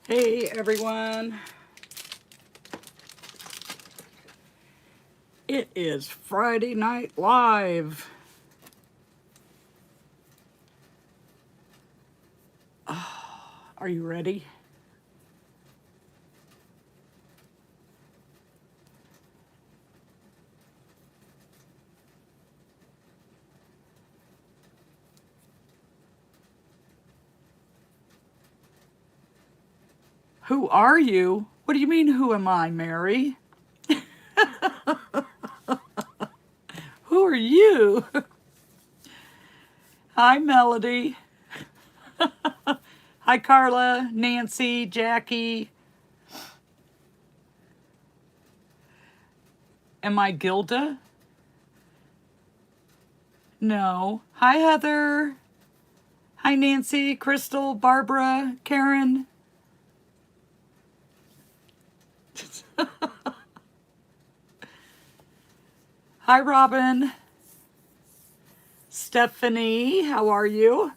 Hey everyone, it is Friday Night Live. Are you ready? Who are you? What do you mean, who am I, Mary? Who are you? Hi, Melody. Hi, Carla, Nancy, Jackie. Am I Gilda? No. Hi, Heather. Hi, Nancy, Crystal, Barbara, Karen. Hi, Robin. Stephanie, how are you?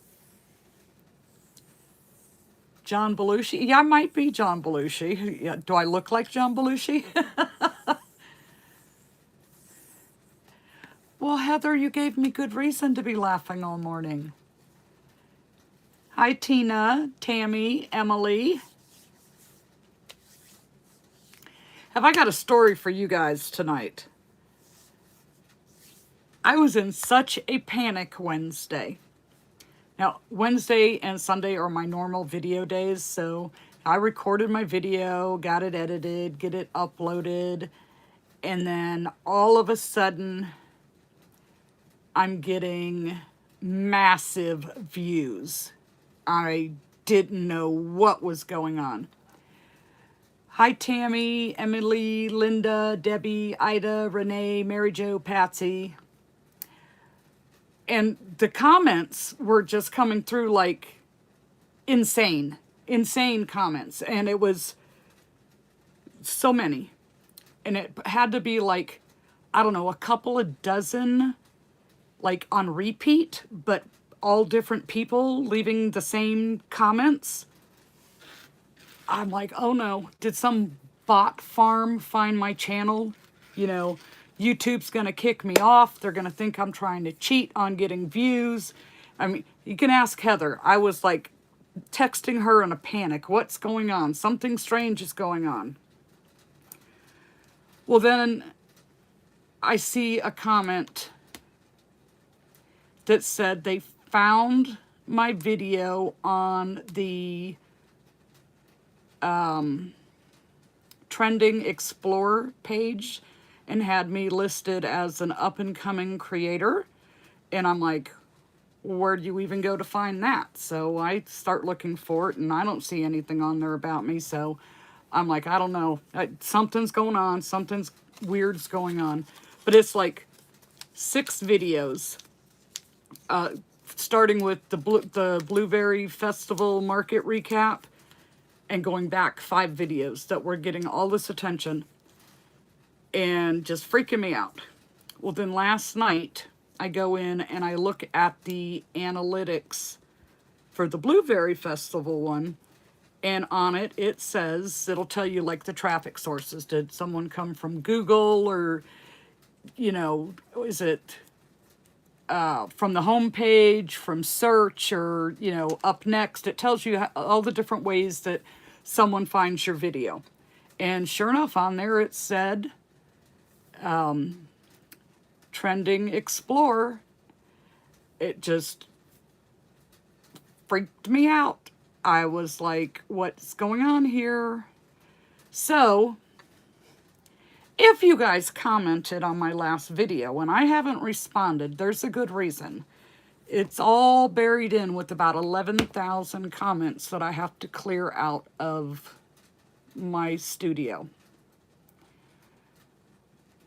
John Belushi? Yeah, I might be John Belushi. Yeah, do I look like John Belushi? Well, Heather, you gave me good reason to be laughing all morning. Hi, Tina, Tammy, Emily. Have I got a story for you guys tonight? I was in such a panic Wednesday. Now, Wednesday and Sunday are my normal video days, so I recorded my video, got it edited, get it uploaded, and then all of a sudden, I'm getting massive views. I didn't know what was going on. Hi, Tammy, Emily, Linda, Debbie, Ida, Renee, Mary Jo, Patsy. And the comments were just coming through like insane comments. And it was so many. And it had to be like, I don't know, a couple of dozen, like on repeat, but all different people leaving the same comments. I'm like, oh no, did some bot farm find my channel? You know, YouTube's gonna kick me off. They're gonna think I'm trying to cheat on getting views. I mean, you can ask Heather. I was like texting her in a panic. What's going on? Something strange is going on. Well, then I see a comment that said they found my video on the Trending Explorer page and had me listed as an up-and-coming creator. And I'm like, where do you even go to find that? So I start looking for it, and I don't see anything on there about me. So I'm like, I don't know. Something's going on. Something's weird's going on. But it's like 6 videos, starting with the Blueberry Festival market recap, and going back 5 videos that were getting all this attention and just freaking me out. Well, then last night I go in and I look at the analytics for the Blueberry Festival one, and on it, it says, it'll tell you like the traffic sources. Did someone come from Google, or, you know, is it from the home page, from search, or, you know, up next? It tells you all the different ways that someone finds your video. And sure enough, on there it said Trending Explorer. It just freaked me out. I was like, what's going on here? So, if you guys commented on my last video and I haven't responded, there's a good reason. It's all buried in with about 11,000 comments that I have to clear out of my studio.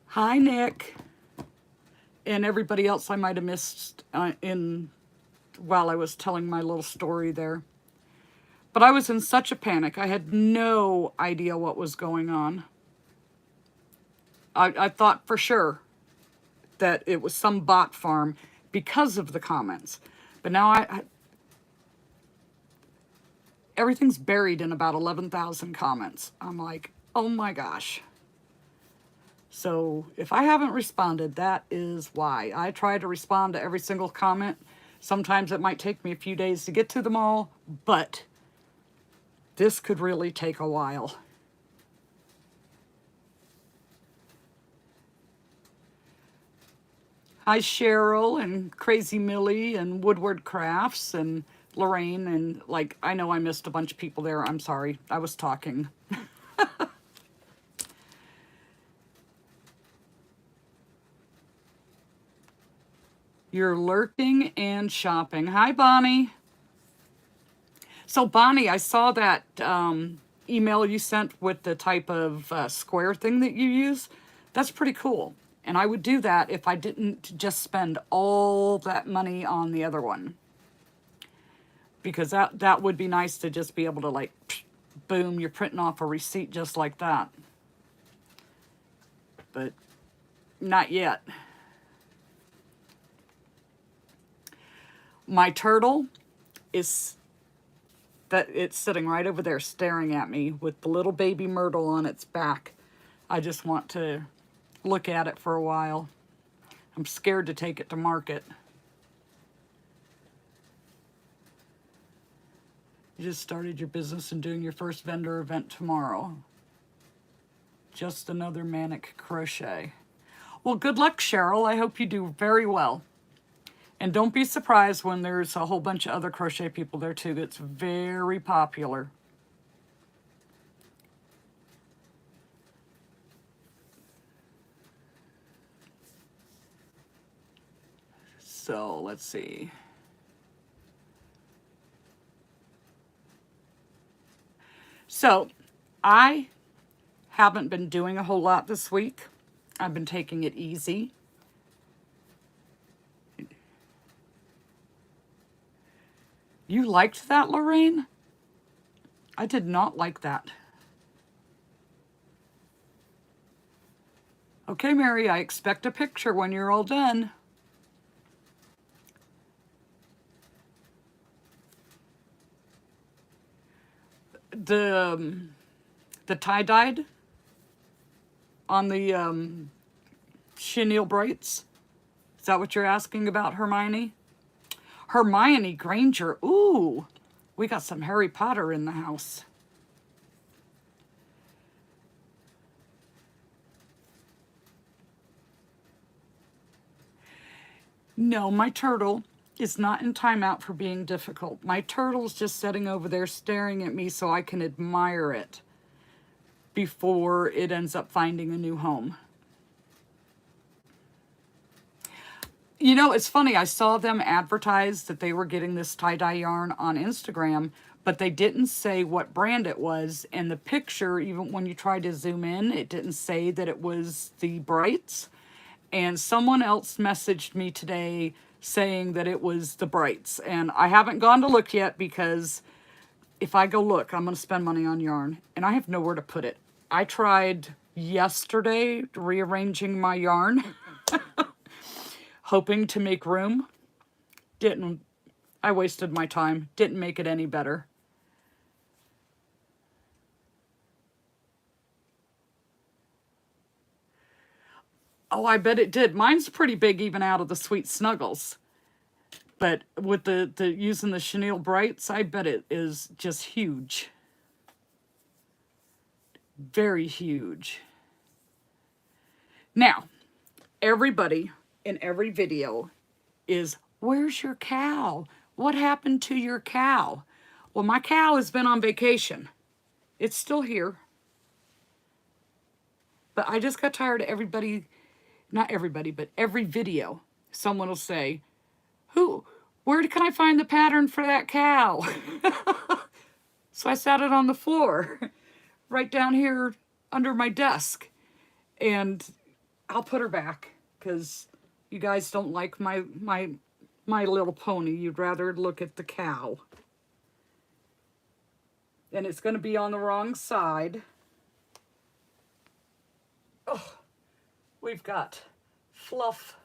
Hi, Nick. And everybody else I might have missed while I was telling my little story there. But I was in such a panic. I had no idea what was going on. I thought for sure that it was some bot farm because of the comments. But now everything's buried in about 11,000 comments. I'm like, oh my gosh. So if I haven't responded, that is why. I try to respond to every single comment. Sometimes it might take me a few days to get to them all, but this could really take a while. Hi, Cheryl and Crazy Millie and Woodward Crafts and Lorraine. And like, I know I missed a bunch of people there. I'm sorry. I was talking. You're lurking and shopping. Hi, Bonnie. So, Bonnie, I saw that email you sent with the type of square thing that you use. That's pretty cool. And I would do that if I didn't just spend all that money on the other one. Because that would be nice to just be able to, like, boom, you're printing off a receipt just like that. But not yet. My turtle is that it's sitting right over there staring at me with the little baby myrtle on its back. I just want to look at it for a while. I'm scared to take it to market. You just started your business and doing your first vendor event tomorrow. Just another manic crochet. Well, good luck, Cheryl. I hope you do very well. And don't be surprised when there's a whole bunch of other crochet people there too. That's very popular. So let's see. So I haven't been doing a whole lot this week. I've been taking it easy. You liked that, Lorraine? I did not like that. Okay, Mary, I expect a picture when you're all done. The tie-dyed on the chenille brights. Is that what you're asking about, Hermione? Hermione Granger. Ooh, we got some Harry Potter in the house. No, my turtle is not in timeout for being difficult. My turtle's just sitting over there staring at me so I can admire it before it ends up finding a new home. You know, it's funny. I saw them advertise that they were getting this tie-dye yarn on Instagram, but they didn't say what brand it was. And the picture, even when you tried to zoom in, it didn't say that it was the Brights. And someone else messaged me today saying that it was the Brights. And I haven't gone to look yet because if I go look, I'm going to spend money on yarn. And I have nowhere to put it. I tried yesterday rearranging my yarn. Hoping to make room. Didn't. I wasted my time. Didn't make it any better. Oh, I bet it did. Mine's pretty big even out of the Sweet Snuggles. But with the using the chenille brights, I bet it is just huge. Very huge. Now, everybody in every video is, where's your cow? What happened to your cow? Well, my cow has been on vacation. It's still here. But I just got tired of everybody, not everybody, but every video, someone will say, where can I find the pattern for that cow? So I sat it on the floor, right down here under my desk. And I'll put her back, because you guys don't like my Little Pony. You'd rather look at the cow. And it's going to be on the wrong side. Oh, we've got fluff.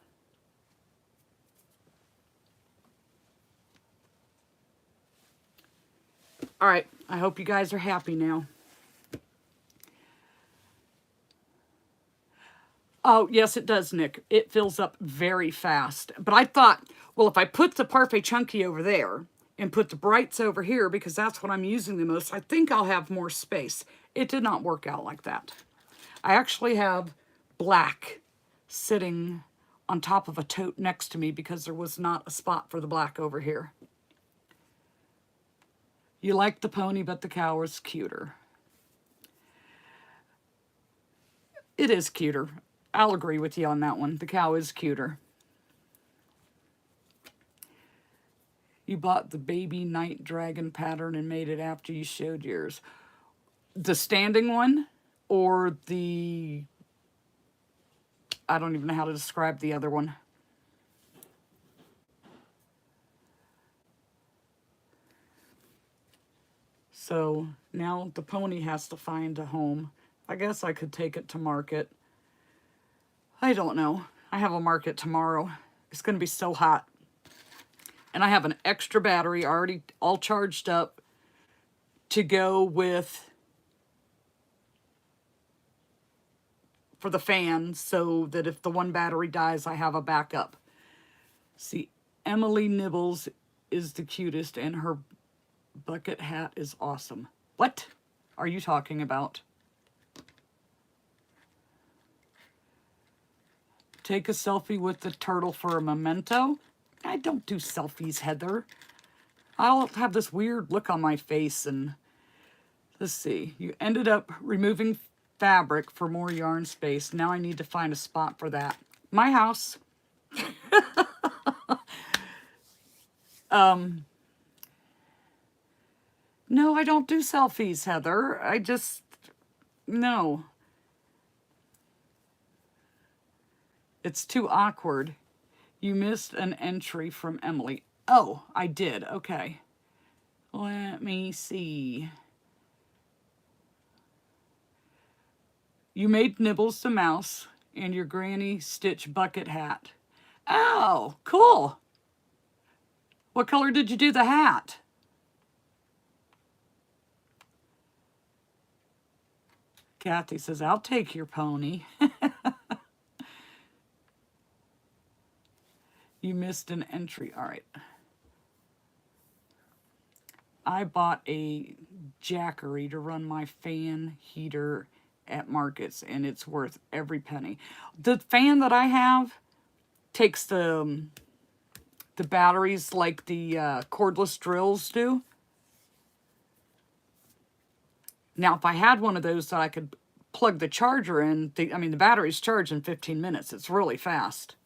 All right, I hope you guys are happy now. Oh, yes, it does, Nick. It fills up very fast. But I thought, well, if I put the Parfait Chunky over there and put the Brights over here, because that's what I'm using the most, I think I'll have more space. It did not work out like that. I actually have black sitting on top of a tote next to me because there was not a spot for the black over here. You like the pony, but the cow is cuter. It is cuter. I'll agree with you on that one. The cow is cuter. You bought the baby night dragon pattern and made it after you showed yours. The standing one or the... I don't even know how to describe the other one. So now the pony has to find a home. I guess I could take it to market. I don't know. I have a market tomorrow. It's going to be so hot. And I have an extra battery already all charged up to go with for the fan so that if the one battery dies, I have a backup. See, Emily Nibbles is the cutest and her bucket hat is awesome. What are you talking about? Take a selfie with the turtle for a memento. I don't do selfies, Heather. I'll have this weird look on my face and let's see. You ended up removing fabric for more yarn space. Now I need to find a spot for that. My house. No, I don't do selfies, Heather. No. It's too awkward. You missed an entry from Emily. Oh, I did. Okay. Let me see. You made Nibbles the mouse and your granny stitch bucket hat. Oh, cool. What color did you do the hat? Kathy says, I'll take your pony. You missed an entry. All right. I bought a Jackery to run my fan heater at markets, and it's worth every penny. The fan that I have takes the batteries like the cordless drills do. Now, if I had one of those that I could plug the charger in, the batteries charge in 15 minutes. It's really fast.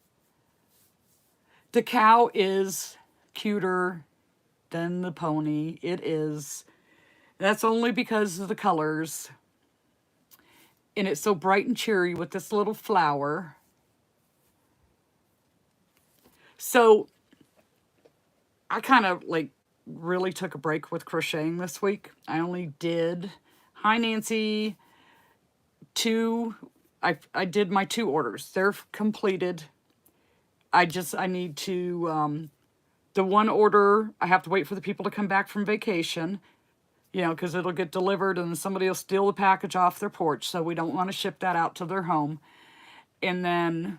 The cow is cuter than the pony. It is. That's only because of the colors. And it's so bright and cheery with this little flower. So I kind of really took a break with crocheting this week. I only did, hi Nancy, I did my 2 orders. They're completed. I need to, the one order, I have to wait for the people to come back from vacation, because it'll get delivered and somebody will steal the package off their porch, so we don't want to ship that out to their home. And then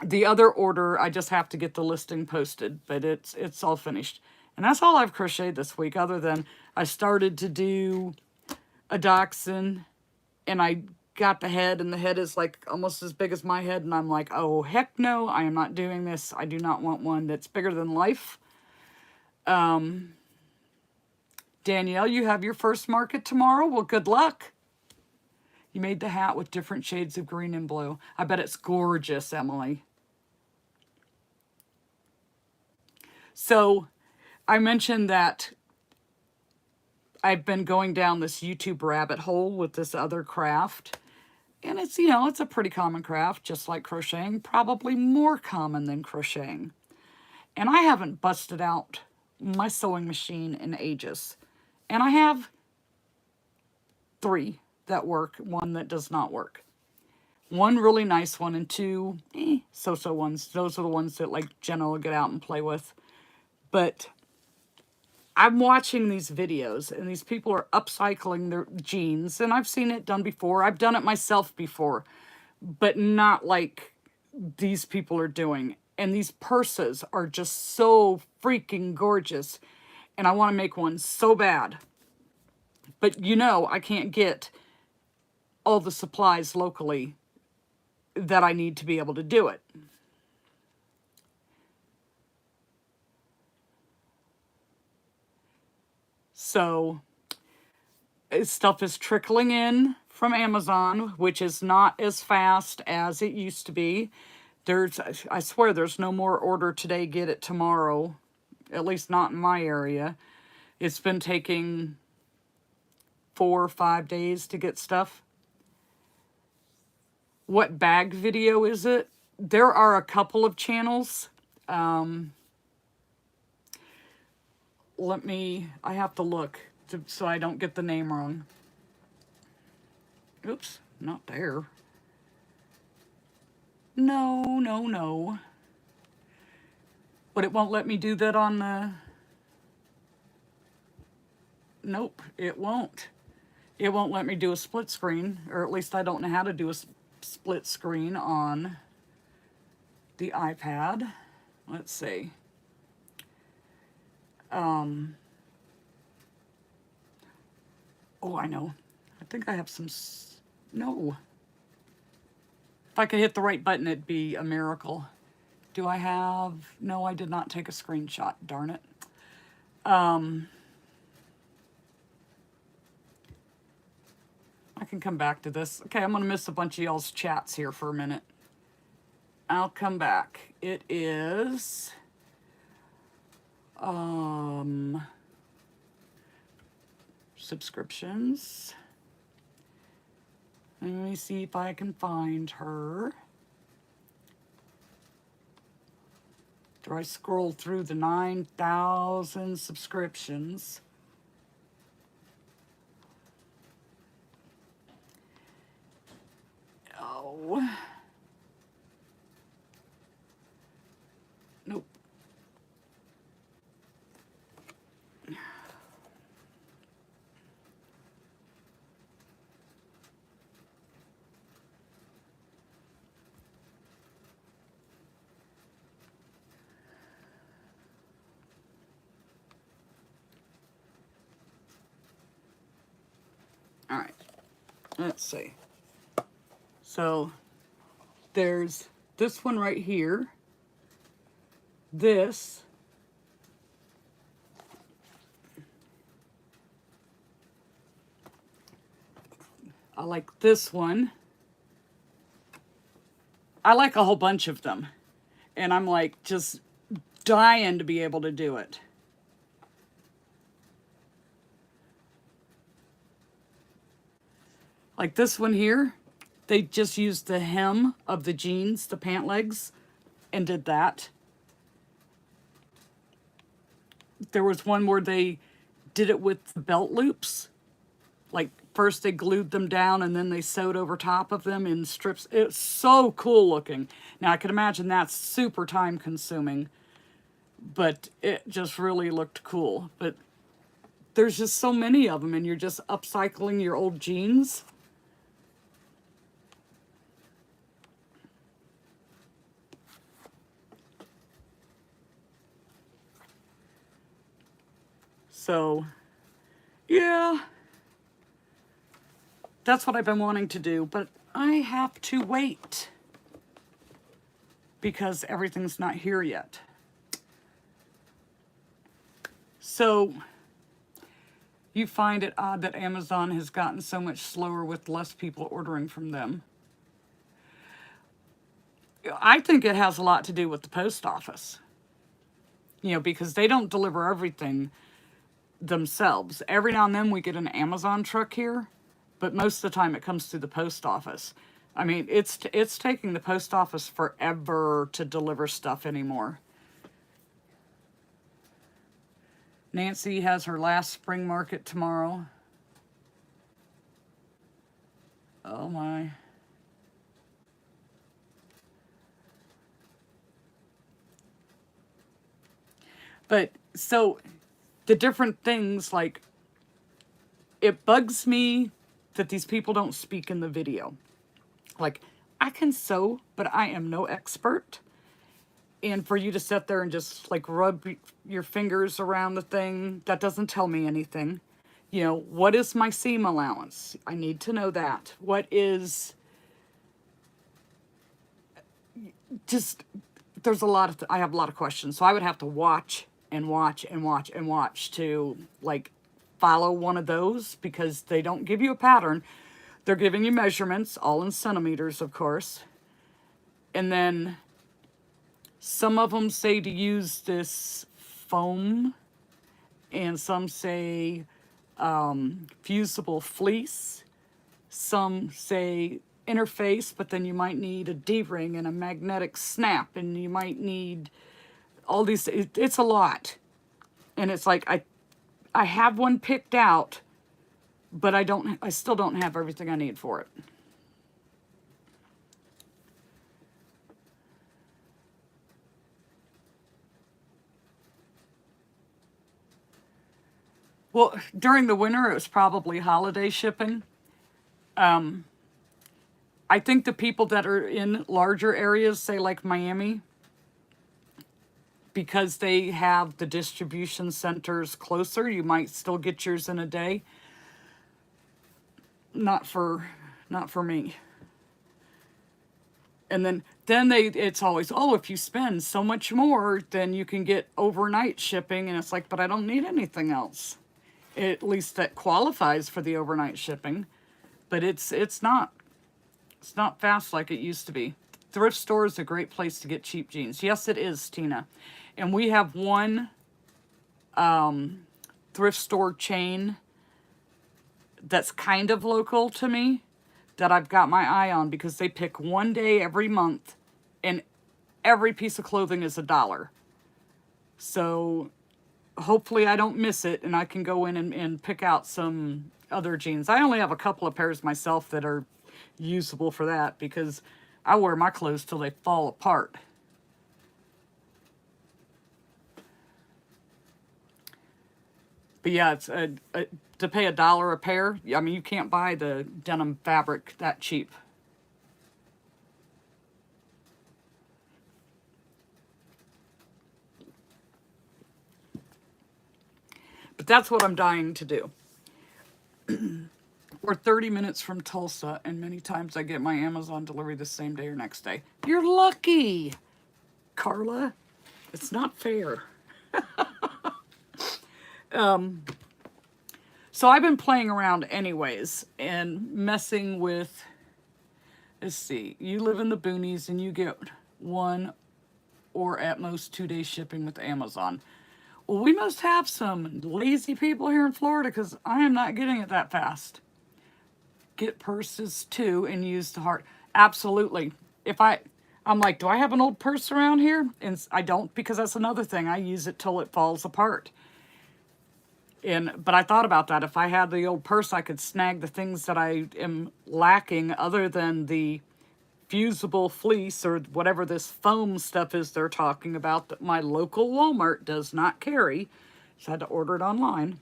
the other order, I just have to get the listing posted, but it's all finished. And that's all I've crocheted this week, other than I started to do a dachshund, and I got the head, and the head is almost as big as my head, and I'm like, oh heck no, I am not doing this. I do not want one that's bigger than life. Danielle, you have your first market tomorrow. Well, good luck. You made the hat with different shades of green and blue. I bet it's gorgeous, Emily. So I mentioned that I've been going down this YouTube rabbit hole with this other craft. And it's, it's a pretty common craft, just like crocheting, probably more common than crocheting. And I haven't busted out my sewing machine in ages. And I have 3 that work, 1 that does not work. 1 really nice one and 2 so-so ones. Those are the ones that Jenna will get out and play with. But I'm watching these videos and these people are upcycling their jeans, and I've seen it done before. I've done it myself before, but not like these people are doing. And these purses are just so freaking gorgeous. And I want to make one so bad. But you know, I can't get all the supplies locally that I need to be able to do it. So stuff is trickling in from Amazon, which is not as fast as it used to be. I swear there's no more order today, get it tomorrow. At least not in my area. It's been taking 4 or 5 days to get stuff. What bag video is it? There are a couple of channels. I have to look so I don't get the name wrong. Oops, not there. No. But it won't let me do that on the... Nope, it won't. It won't let me do a split screen, or at least I don't know how to do a split screen on the iPad. Let's see. Oh, I know. I think I have some... No. If I could hit the right button, it'd be a miracle. Do I have... No, I did not take a screenshot. Darn it. I can come back to this. Okay, I'm going to miss a bunch of y'all's chats here for a minute. I'll come back. It is... subscriptions. Let me see if I can find her. Do I scroll through the 9,000 subscriptions? Oh. Nope. All right, let's see. So there's this one right here. This. I like this one. I like a whole bunch of them. And I'm like just dying to be able to do it. Like this one here, they just used the hem of the jeans, the pant legs, and did that. There was one where they did it with belt loops. Like first they glued them down and then they sewed over top of them in strips. It's so cool looking. Now I can imagine that's super time consuming, but it just really looked cool. But there's just so many of them and you're just upcycling your old jeans. So, yeah, that's what I've been wanting to do, but I have to wait because everything's not here yet. So, you find it odd that Amazon has gotten so much slower with less people ordering from them. I think it has a lot to do with the post office. You know, because they don't deliver everything themselves. Every now and then we get an Amazon truck here, but most of the time it comes through the post office. I mean, it's taking the post office forever to deliver stuff anymore. Nancy has her last spring market tomorrow. Oh my. But so the different things, like, it bugs me that these people don't speak in the video. Like, I can sew, but I am no expert. And for you to sit there and just like rub your fingers around the thing, that doesn't tell me anything. You know, what is my seam allowance? I need to know that. What is, just, there's a lot of, I have a lot of questions. So I would have to watch and watch and watch and watch to like follow one of those, because they don't give you a pattern. They're giving you measurements, all in centimeters, of course. And then some of them say to use this foam, and some say fusible fleece. Some say interface, but then you might need a D-ring and a magnetic snap, and you might need all these. It's a lot. And it's like, I have one picked out, but I still don't have everything I need for it. Well, during the winter, it was probably holiday shipping. I think the people that are in larger areas, say like Miami, because they have the distribution centers closer, you might still get yours in a day. Not for me. And then it's always, oh, if you spend so much more, then you can get overnight shipping. And it's like, but I don't need anything else. At least that qualifies for the overnight shipping. But it's not fast like it used to be. Thrift store is a great place to get cheap jeans. Yes, it is, Tina. And we have one thrift store chain that's kind of local to me that I've got my eye on, because they pick one day every month, and every piece of clothing is $1. So hopefully I don't miss it, and I can go in and pick out some other jeans. I only have a couple of pairs myself that are usable for that, because I wear my clothes till they fall apart. But yeah, it's to pay $1 a pair. I mean, you can't buy the denim fabric that cheap. But that's what I'm dying to do. We're 30 minutes from Tulsa, and many times I get my Amazon delivery the same day or next day. You're lucky, Carla. It's not fair. So I've been playing around anyways and messing with, let's see, you live in the boonies and you get 1 or at most 2 days shipping with Amazon. Well, we must have some lazy people here in Florida, because I am not getting it that fast. Get purses too and use the heart. Absolutely. I'm like, do I have an old purse around here? And I don't, because that's another thing. I use it till it falls apart. But I thought about that. If I had the old purse, I could snag the things that I am lacking, other than the fusible fleece or whatever this foam stuff is they're talking about, that my local Walmart does not carry. So I had to order it online,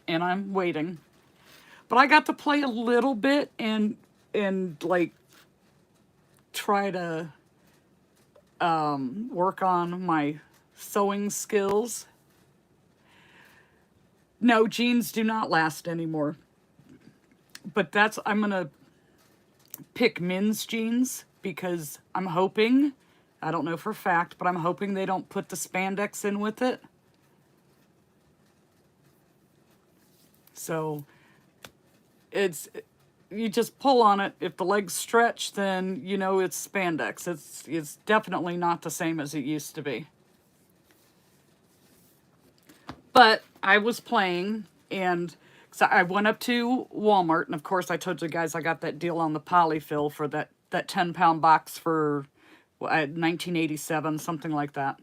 and I'm waiting. But I got to play a little bit and like try to work on my sewing skills. No, jeans do not last anymore. But I'm going to pick men's jeans, because I'm hoping, I don't know for a fact, but I'm hoping they don't put the spandex in with it. So you just pull on it. If the legs stretch, then you know it's spandex. It's definitely not the same as it used to be. But I was playing, and so I went up to Walmart, and of course I told you guys I got that deal on the polyfill for that 10-pound box for $19.87, something like that.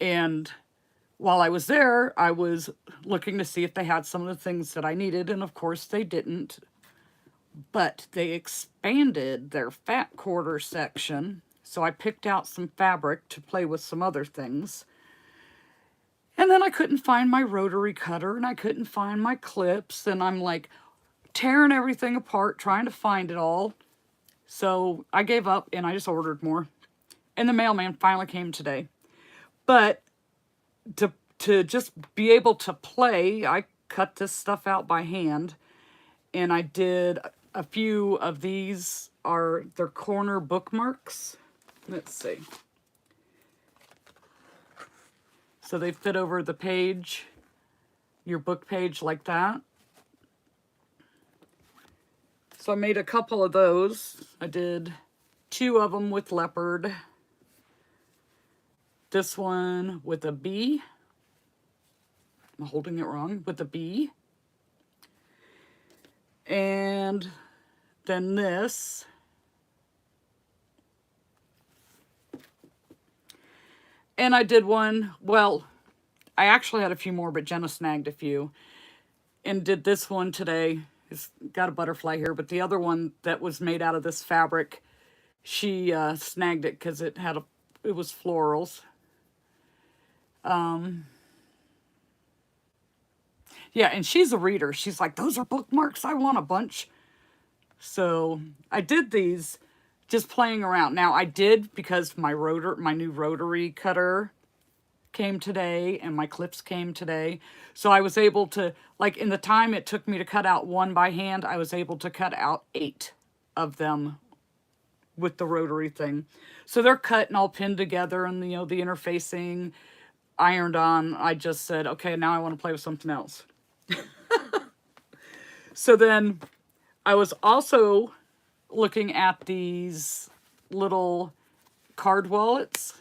And while I was there, I was looking to see if they had some of the things that I needed, and of course they didn't. But they expanded their fat quarter section, so I picked out some fabric to play with some other things. And then I couldn't find my rotary cutter and I couldn't find my clips, and I'm like tearing everything apart trying to find it all. So I gave up and I just ordered more. And the mailman finally came today. But to just be able to play, I cut this stuff out by hand. And I did a few of these they're corner bookmarks. Let's see. So they fit over the page, your book page, like that. So I made a couple of those. I did 2 of them with leopard. This one with a bee. I'm holding it wrong, with a bee. And then this. And I did one, well, I actually had a few more, but Jenna snagged a few. And did this one today. It's got a butterfly here, but the other one that was made out of this fabric, she snagged it because it was florals. Yeah, and she's a reader. She's like, those are bookmarks. I want a bunch. So I did these just playing around. Now I did, because my new rotary cutter came today and my clips came today. So I was able to, like, in the time it took me to cut out 1 by hand, I was able to cut out 8 of them with the rotary thing. So they're cut and all pinned together, and the interfacing ironed on. I just said, okay, now I want to play with something else. So then I was also looking at these little card wallets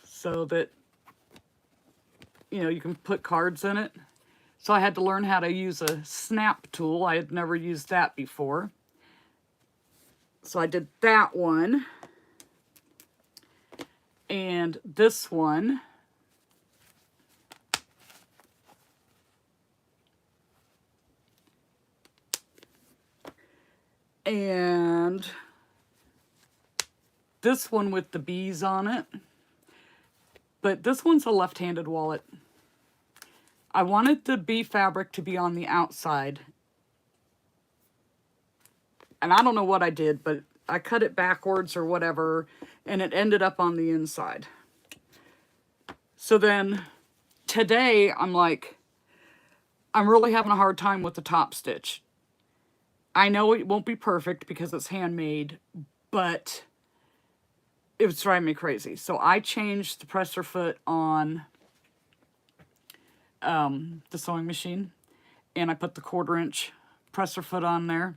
so that, you can put cards in it. So I had to learn how to use a snap tool. I had never used that before. So I did that one. And this one. And this one with the bees on it. But this one's a left-handed wallet. I wanted the bee fabric to be on the outside. And I don't know what I did, but I cut it backwards or whatever, and it ended up on the inside. So then today I'm like, I'm really having a hard time with the top stitch. I know it won't be perfect because it's handmade, but it was driving me crazy. So I changed the presser foot on the sewing machine, and I put the 1/4 inch presser foot on there,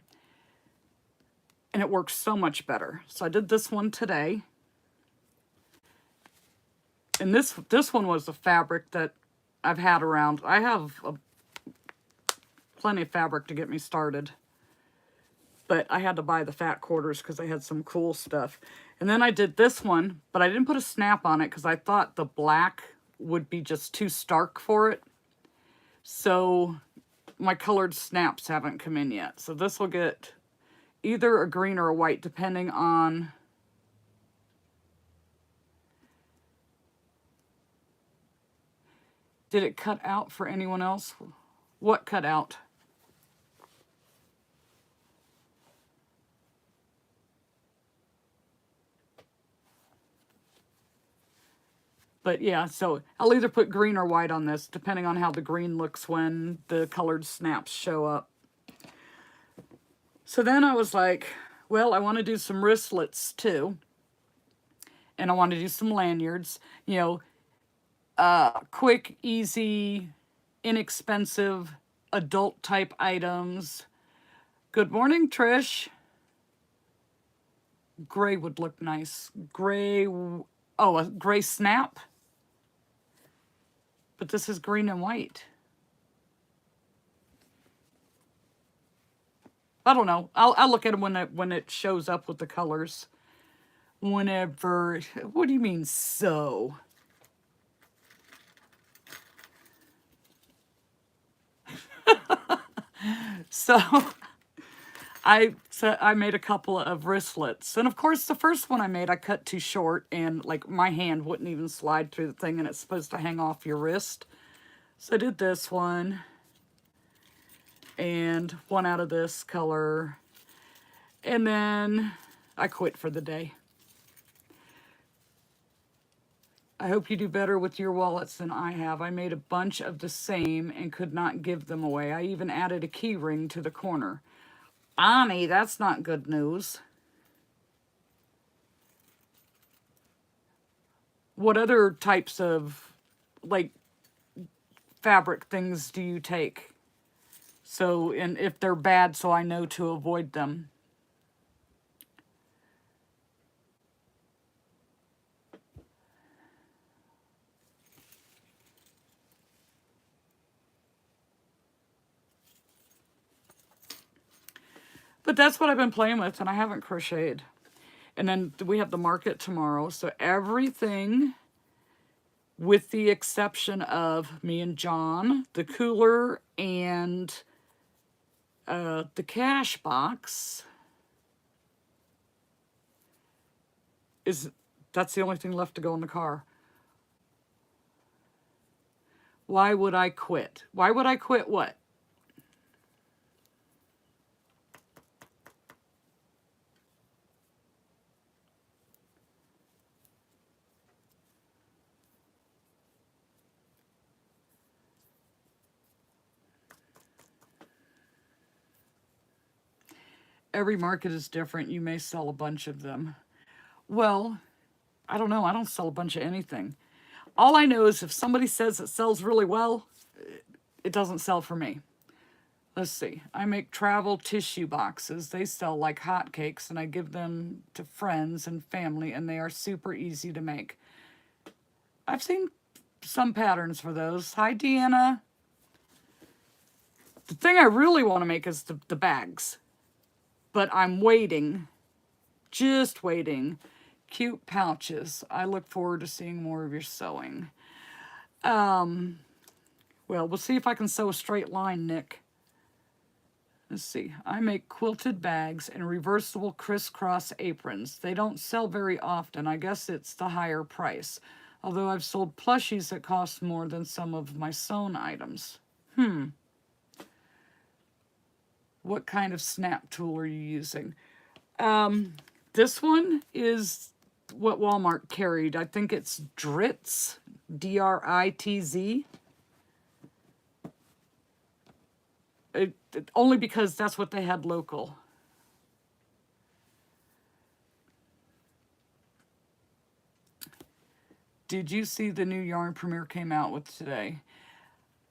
and it works so much better. So I did this one today. And this one was a fabric that I've had around. I have plenty of fabric to get me started. But I had to buy the fat quarters because I had some cool stuff. And then I did this one, but I didn't put a snap on it because I thought the black would be just too stark for it. So my colored snaps haven't come in yet. So this will get either a green or a white, depending on... Did it cut out for anyone else? What cut out? But yeah, so I'll either put green or white on this, depending on how the green looks when the colored snaps show up. So then I was like, well, I want to do some wristlets too. And I want to do some lanyards. Quick, easy, inexpensive, adult type items. Good morning, Trish. Gray would look nice. Gray, a gray snap. But this is green and white. I don't know. I'll look at it when it shows up with the colors. Whenever. What do you mean so? So I made a couple of wristlets. And of course, the first one I made, I cut too short and like my hand wouldn't even slide through the thing and it's supposed to hang off your wrist. So I did this one and one out of this color. And then I quit for the day. I hope you do better with your wallets than I have. I made a bunch of the same and could not give them away. I even added a key ring to the corner. Ani, that's not good news. What other types of, like, fabric things do you take? So, and if they're bad, so I know to avoid them. But that's what I've been playing with, and I haven't crocheted. And then we have the market tomorrow, so everything, with the exception of me and John, the cooler, and the cash box, that's the only thing left to go in the car. Why would I quit? Why would I quit what? Every market is different. You may sell a bunch of them. Well, I don't know. I don't sell a bunch of anything. All I know is if somebody says it sells really well, it doesn't sell for me. Let's see. I make travel tissue boxes. They sell like hotcakes, and I give them to friends and family, and they are super easy to make. I've seen some patterns for those. Hi, Deanna. The thing I really want to make is the bags. But I'm waiting, just waiting. Cute pouches. I look forward to seeing more of your sewing. Well, we'll see if I can sew a straight line, Nick. Let's see. I make quilted bags and reversible crisscross aprons. They don't sell very often. I guess it's the higher price. Although I've sold plushies that cost more than some of my sewn items. What kind of snap tool are you using? This one is what Walmart carried. I think it's Dritz, D-R-I-T-Z. Only because that's what they had local. Did you see the new yarn Premier came out with today?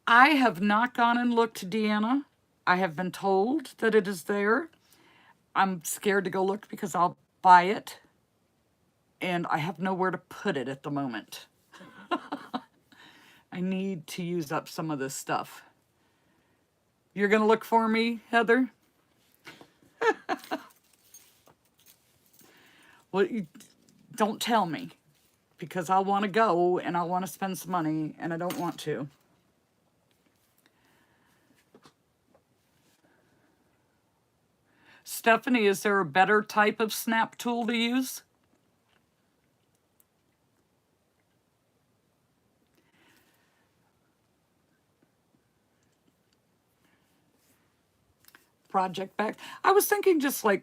I have not gone and looked, Deanna. I have been told that it is there. I'm scared to go look because I'll buy it. And I have nowhere to put it at the moment. I need to use up some of this stuff. You're going to look for me, Heather? Well, don't tell me. Because I want to go and I want to spend some money and I don't want to. Stephanie, is there a better type of snap tool to use? Project bag. I was thinking just like,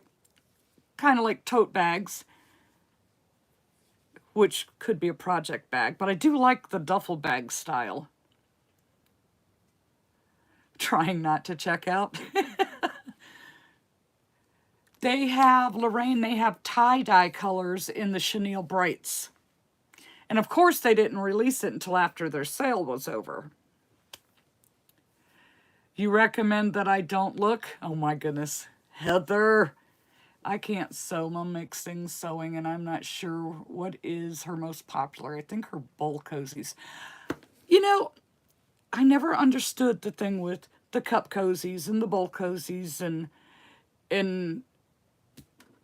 kind of like tote bags, which could be a project bag, but I do like the duffel bag style. Trying not to check out. They have, Lorraine, they have tie-dye colors in the chenille brights. And of course they didn't release it until after their sale was over. You recommend that I don't look? Oh my goodness. Heather, I can't sew. I'm mixing sewing and I'm not sure what is her most popular. I think her bowl cozies. You know, I never understood the thing with the cup cozies and the bowl cozies and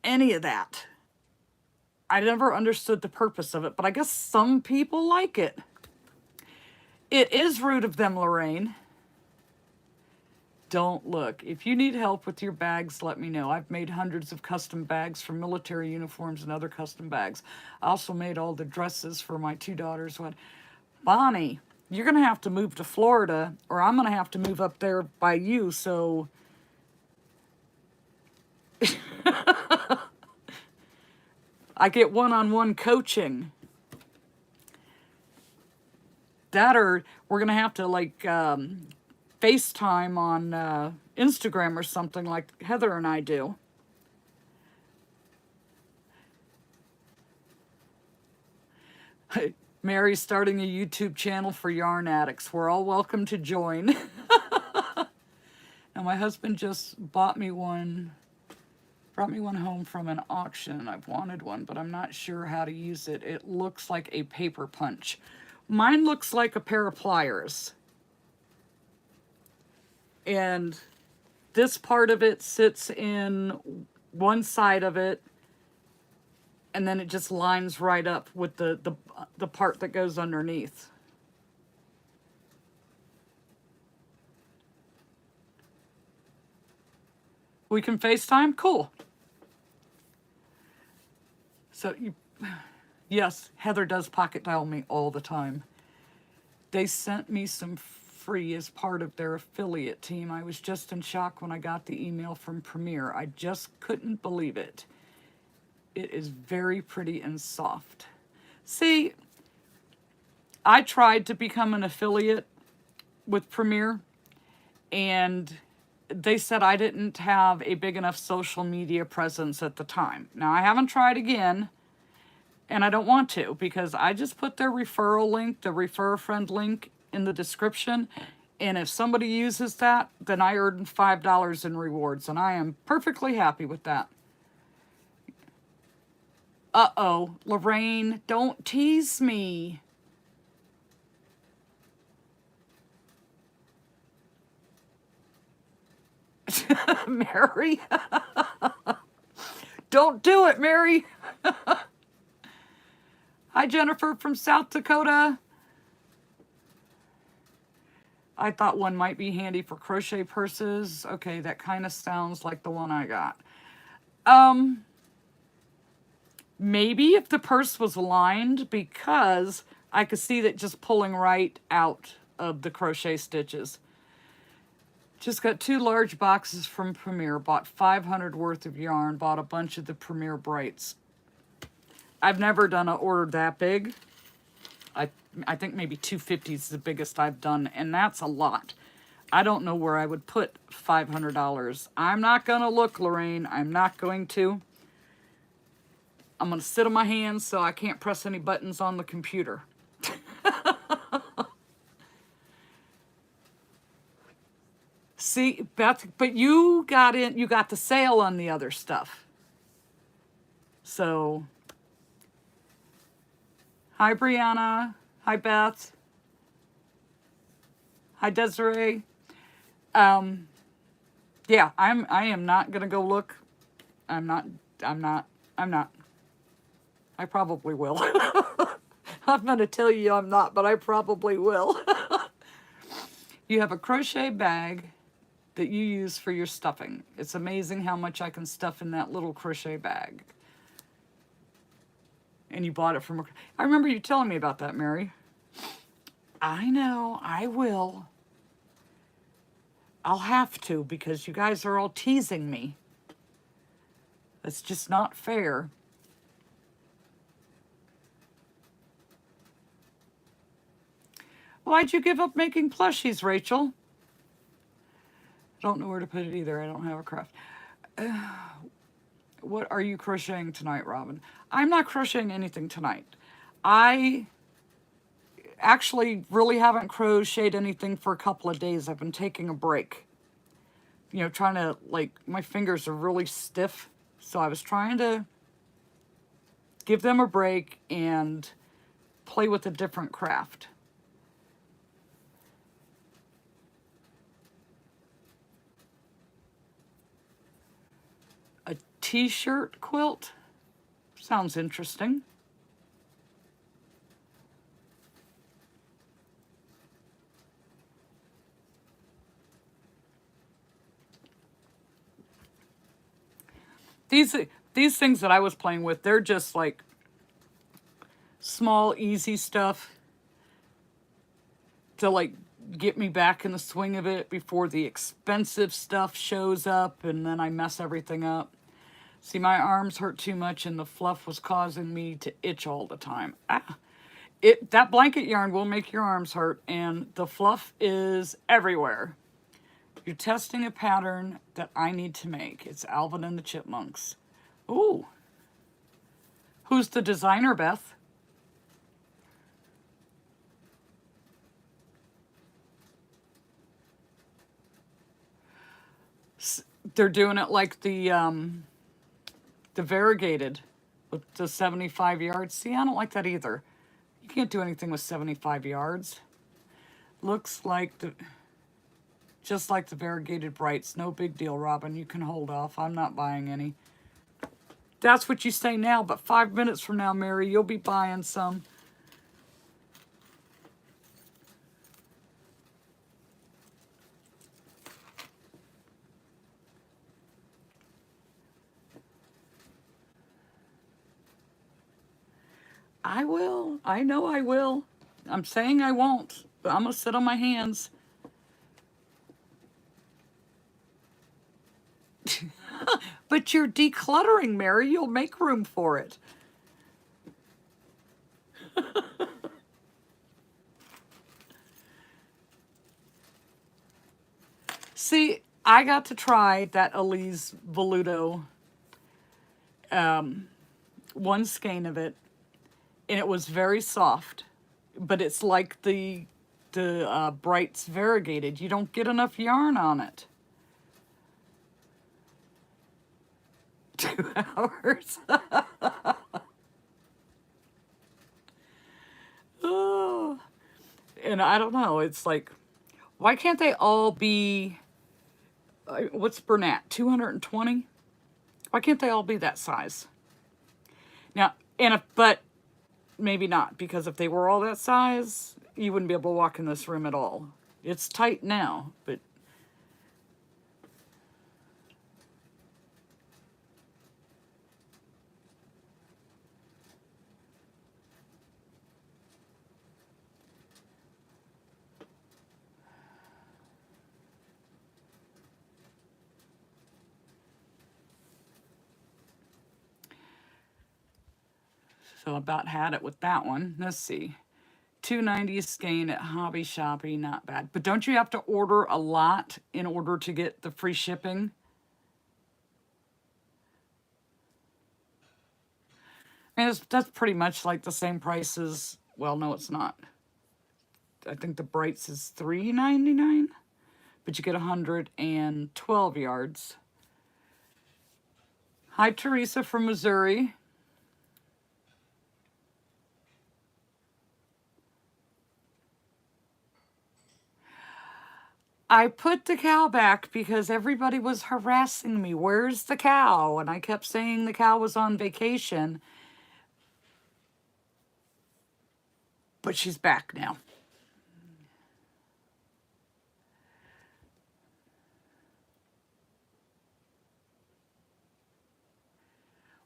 any of that. I never understood the purpose of it, but I guess some people like it. It is rude of them, Lorraine, Don't look. If you need help with your bags, let me know. I've made hundreds of custom bags for military uniforms and other custom bags. I also made all the dresses for my two daughters. What, Bonnie, you're going to have to move to Florida, or I'm going to have to move up there by you, so I get one-on-one coaching. That, or we're going to have to, like, FaceTime on Instagram or something like Heather and I do. Mary's starting a YouTube channel for yarn addicts. We're all welcome to join. Now my husband just brought me one home from an auction. I've wanted one, but I'm not sure how to use it. It looks like a paper punch. Mine looks like a pair of pliers. And this part of it sits in one side of it, and then it just lines right up with the part that goes underneath. We can FaceTime? Cool. So, yes, Heather does pocket dial me all the time. They sent me some free as part of their affiliate team. I was just in shock when I got the email from Premier. I just couldn't believe it. It is very pretty and soft. See, I tried to become an affiliate with Premier, and they said I didn't have a big enough social media presence at the time. Now, I haven't tried again, and I don't want to, because I just put their referral link, the refer a friend link, in the description, and if somebody uses that, then I earn $5 in rewards, and I am perfectly happy with that. Uh-oh, Lorraine, don't tease me. Mary? Don't do it, Mary. Hi, Jennifer from South Dakota. I thought one might be handy for crochet purses. Okay, that kind of sounds like the one I got. Maybe if the purse was lined, because I could see that just pulling right out of the crochet stitches. Just got 2 large boxes from Premier. Bought 500 worth of yarn. Bought a bunch of the Premier Brights. I've never done an order that big. I think maybe 250 is the biggest I've done, and that's a lot. I don't know where I would put $500. I'm not going to look, Lorraine. I'm not going to. I'm going to sit on my hands so I can't press any buttons on the computer. See, Beth, but you got the sale on the other stuff. So, hi, Brianna. Hi, Beth. Hi, Desiree. Yeah, I am not gonna go look. I'm not. I probably will. I'm gonna tell you I'm not, but I probably will. You have a crochet bag that you use for your stuffing. It's amazing how much I can stuff in that little crochet bag. And you bought it from I remember you telling me about that, Mary. I know, I will. I'll have to, because you guys are all teasing me. That's just not fair. Why'd you give up making plushies, Rachel? Don't know where to put it either. I don't have a craft. What are you crocheting tonight, Robin? I'm not crocheting anything tonight. I actually really haven't crocheted anything for a couple of days. I've been taking a break. You know, trying to, like, my fingers are really stiff. So I was trying to give them a break and play with a different craft. A t-shirt quilt? Sounds interesting. these things that I was playing with, they're just like small, easy stuff to like get me back in the swing of it before the expensive stuff shows up and then I mess everything up. See, my arms hurt too much and the fluff was causing me to itch all the time. That blanket yarn will make your arms hurt, and the fluff is everywhere. You're testing a pattern that I need to make. It's Alvin and the Chipmunks. Ooh. Who's the designer, Beth? They're doing it like the variegated with the 75 yards. See, I don't like that either. You can't do anything with 75 yards. Looks like just like the variegated brights. No big deal, Robin. You can hold off. I'm not buying any. That's what you say now, but 5 minutes from now, Mary, you'll be buying some. I will. I know I will. I'm saying I won't, but I'm going to sit on my hands. But you're decluttering, Mary. You'll make room for it. See, I got to try that Elise Voluto, one skein of it, and it was very soft, but it's like the Brights variegated. You don't get enough yarn on it. 2 hours. Oh. And I don't know, it's like, why can't they all be, what's Bernat, 220? Why can't they all be that size? Now, but maybe not, because if they were all that size, you wouldn't be able to walk in this room at all. It's tight now, but so about had it with that one. Let's see. $2.90 skein at Hobby Shoppy, not bad. But don't you have to order a lot in order to get the free shipping? And that's pretty much like the same price as, well, no, it's not. I think the Brights is $3.99, but you get 112 yards. Hi, Teresa from Missouri. I put the cow back because everybody was harassing me. Where's the cow? And I kept saying the cow was on vacation. But she's back now.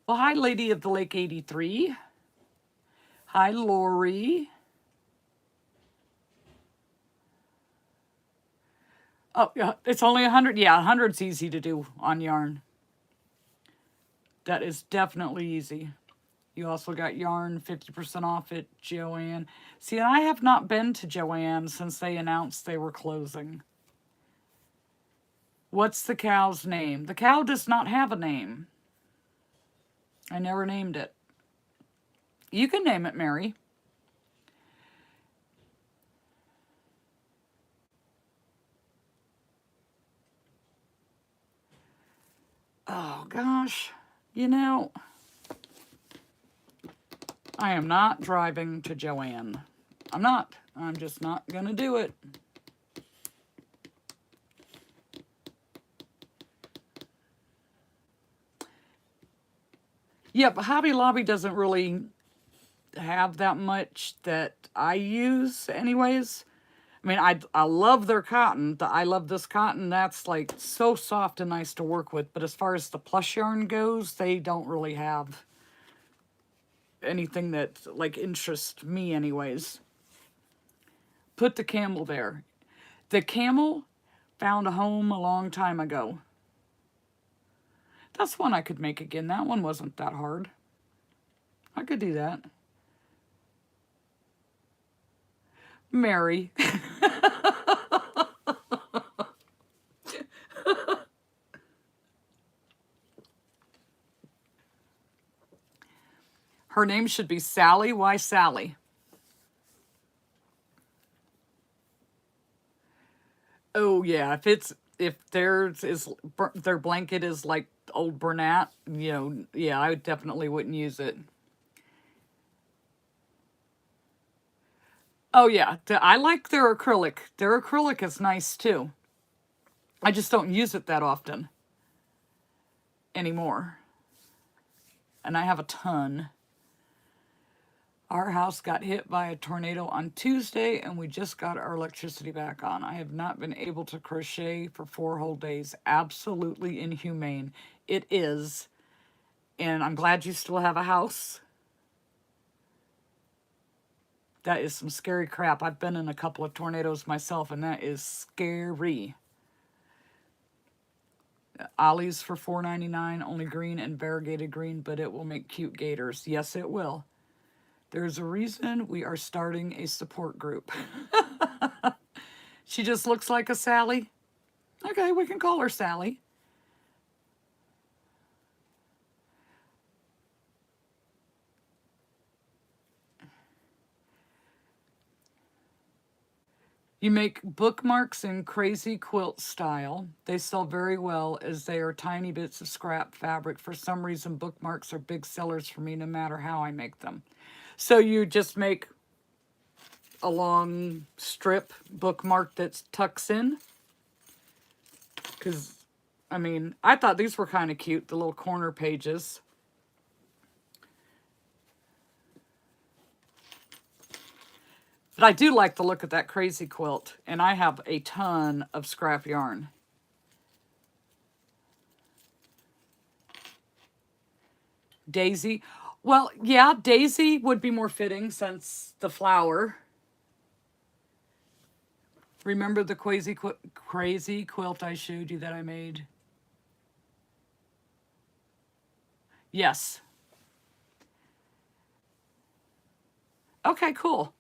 Well, hi, Lady of the Lake 83. Hi, Lori. Oh, yeah, it's only 100. Yeah, 100's easy to do on yarn. That is definitely easy. You also got yarn 50% off at Joann. See, I have not been to Joann since they announced they were closing. What's the cow's name? The cow does not have a name. I never named it. You can name it, Mary. Oh, gosh. You know, I am not driving to Joann. I'm not. I'm just not going to do it. Yeah, but Hobby Lobby doesn't really have that much that I use anyways. I I mean, I love their cotton. I love this cotton. That's like so soft and nice to work with. But as far as the plush yarn goes, they don't really have anything that like interests me anyways. Put the camel there. The camel found a home a long time ago. That's one I could make again. That one wasn't that hard. I could do that. Mary. Her name should be Sally. Why Sally? Oh yeah, if theirs is their blanket is like old Bernat, you know, yeah, I definitely wouldn't use it. Oh yeah, I like their acrylic. Their acrylic is nice too. I just don't use it that often anymore. And I have a ton. Our house got hit by a tornado on Tuesday and we just got our electricity back on. I have not been able to crochet for 4 whole days. Absolutely inhumane. It is. And I'm glad you still have a house. That is some scary crap. I've been in a couple of tornadoes myself and that is scary. Ollie's for $4.99, only green and variegated green, but it will make cute gaiters. Yes, it will. There's a reason we are starting a support group. She just looks like a Sally. Okay, we can call her Sally. You make bookmarks in crazy quilt style. They sell very well as they are tiny bits of scrap fabric. For some reason, bookmarks are big sellers for me no matter how I make them. So you just make a long strip bookmark that tucks in. Because, I mean, I thought these were kind of cute, the little corner pages. But I do like the look of that crazy quilt. And I have a ton of scrap yarn. Daisy. Well, yeah, Daisy would be more fitting since the flower. Remember the crazy quilt I showed you that I made? Yes. Okay, cool.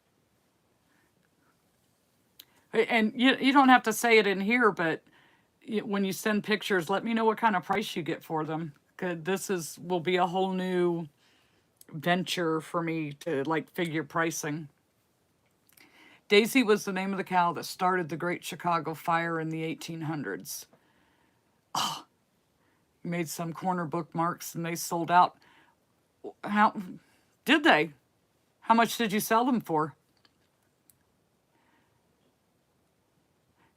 And you don't have to say it in here, but when you send pictures, let me know what kind of price you get for them. 'Cause this will be a whole new venture for me to like figure pricing. Daisy was the name of the cow that started the Great Chicago Fire in the 1800s. Oh, made some corner bookmarks and they sold out. How did they? How much did you sell them for?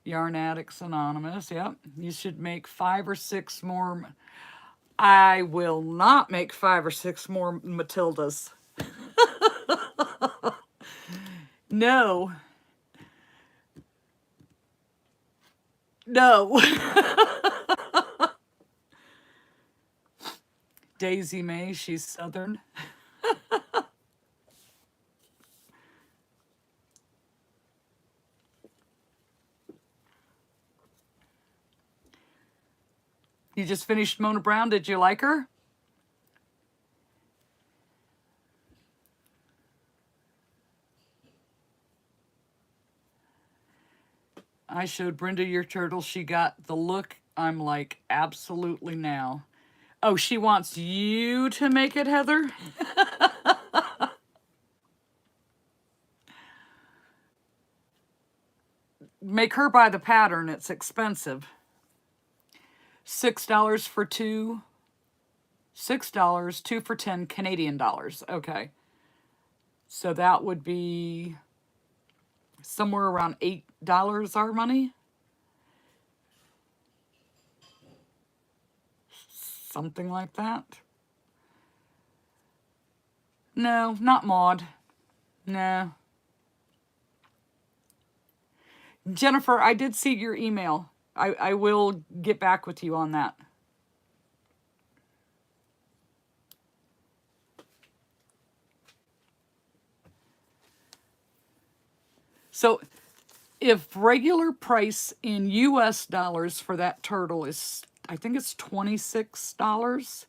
Yarn Addicts Anonymous. Yep. You should make 5 or 6 more. I will not make 5 or 6 more Matildas. No. No. Daisy May, she's Southern. You just finished Mona Brown. Did you like her? I showed Brenda your turtle. She got the look. I'm like, absolutely now. Oh, she wants you to make it, Heather? Make her buy the pattern. It's expensive. $6 for 2. $6, 2 for 10 Canadian dollars. Okay. So that would be somewhere around $8 our money. Something like that. No, not Maud. No. Jennifer, I did see your email. I will get back with you on that. So if regular price in US dollars for that turtle is, I think it's $26,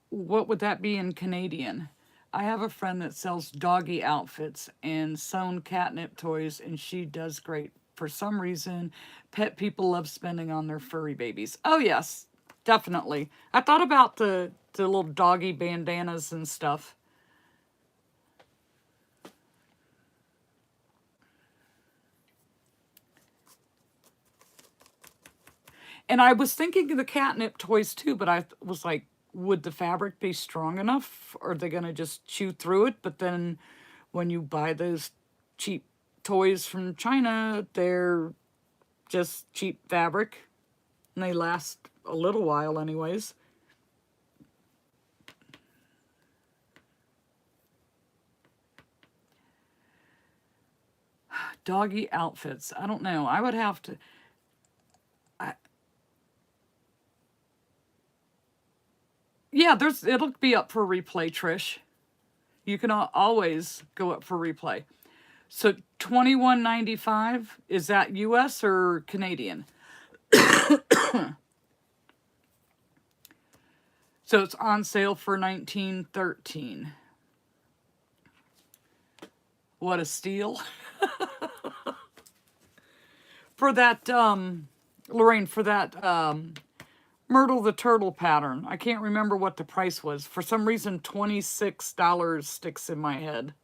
what would that be in Canadian? I have a friend that sells doggy outfits and sewn catnip toys, and she does great. For some reason, pet people love spending on their furry babies. Oh yes, definitely. I thought about the little doggy bandanas and stuff. And I was thinking of the catnip toys too, but I was like, would the fabric be strong enough? Or are they going to just chew through it? But then when you buy those cheap toys from China, they're just cheap fabric. And they last a little while anyways. Doggy outfits. I don't know. I would have to... Yeah, it'll be up for replay, Trish. You can always go up for replay. So $21.95, is that US or Canadian? So it's on sale for $19.13. What a steal. For that, Lorraine, for that Myrtle the Turtle pattern, I can't remember what the price was. For some reason, $26 sticks in my head.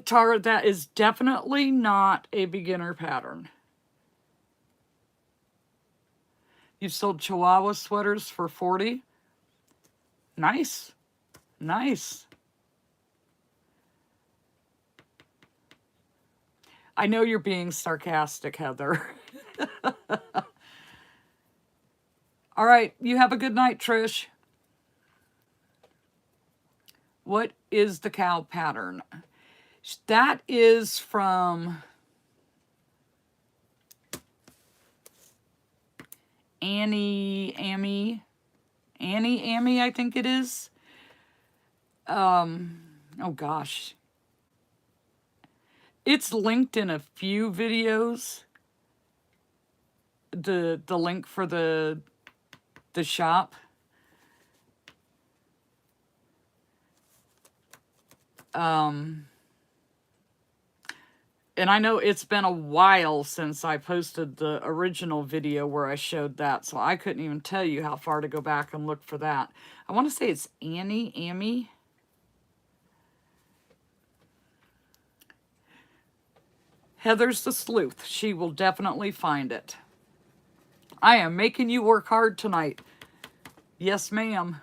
Tara, that is definitely not a beginner pattern. You've sold Chihuahua sweaters for $40. Nice. Nice. I know you're being sarcastic, Heather. All right, you have a good night, Trish. What is the cow pattern? That is from Annie Amy, I think it is. Oh gosh. It's linked in a few videos. The link for the shop. And I know it's been a while since I posted the original video where I showed that, so I couldn't even tell you how far to go back and look for that. I want to say it's Amy. Heather's the sleuth. She will definitely find it. I am making you work hard tonight. Yes, ma'am.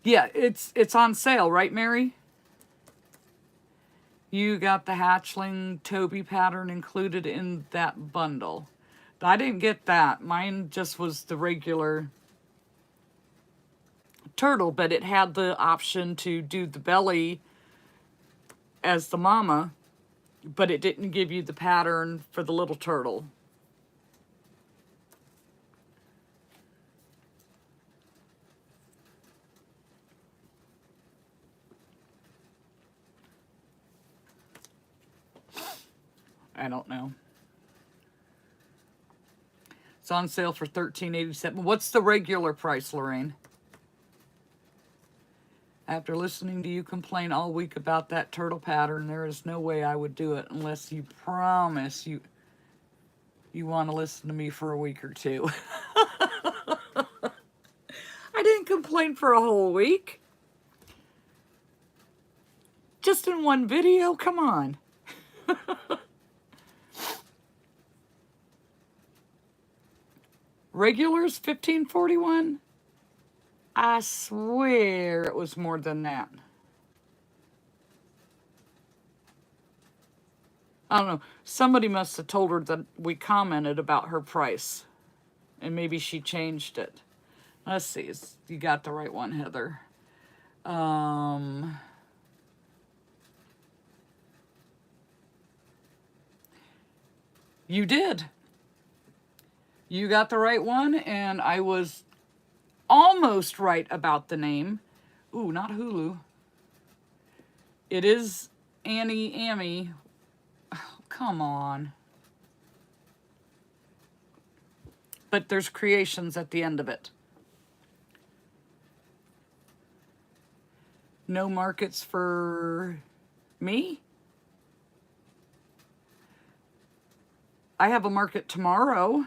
Yeah, it's on sale, right, Mary? You got the hatchling Toby pattern included in that bundle. I didn't get that. Mine just was the regular turtle, but it had the option to do the belly as the mama, but it didn't give you the pattern for the little turtle. I don't know. It's on sale for $13.87. What's the regular price, Lorraine? After listening to you complain all week about that turtle pattern, there is no way I would do it unless you promise you want to listen to me for a week or two. I didn't complain for a whole week. Just in one video? Come on. Regulars $15.41? I swear it was more than that. I don't know. Somebody must have told her that we commented about her price. And maybe she changed it. Let's see. You got the right one, Heather. You did. You got the right one, and I was almost right about the name. Ooh, not Hulu. It is Annie Amy. Oh, come on. But there's creations at the end of it. No markets for me? I have a market tomorrow.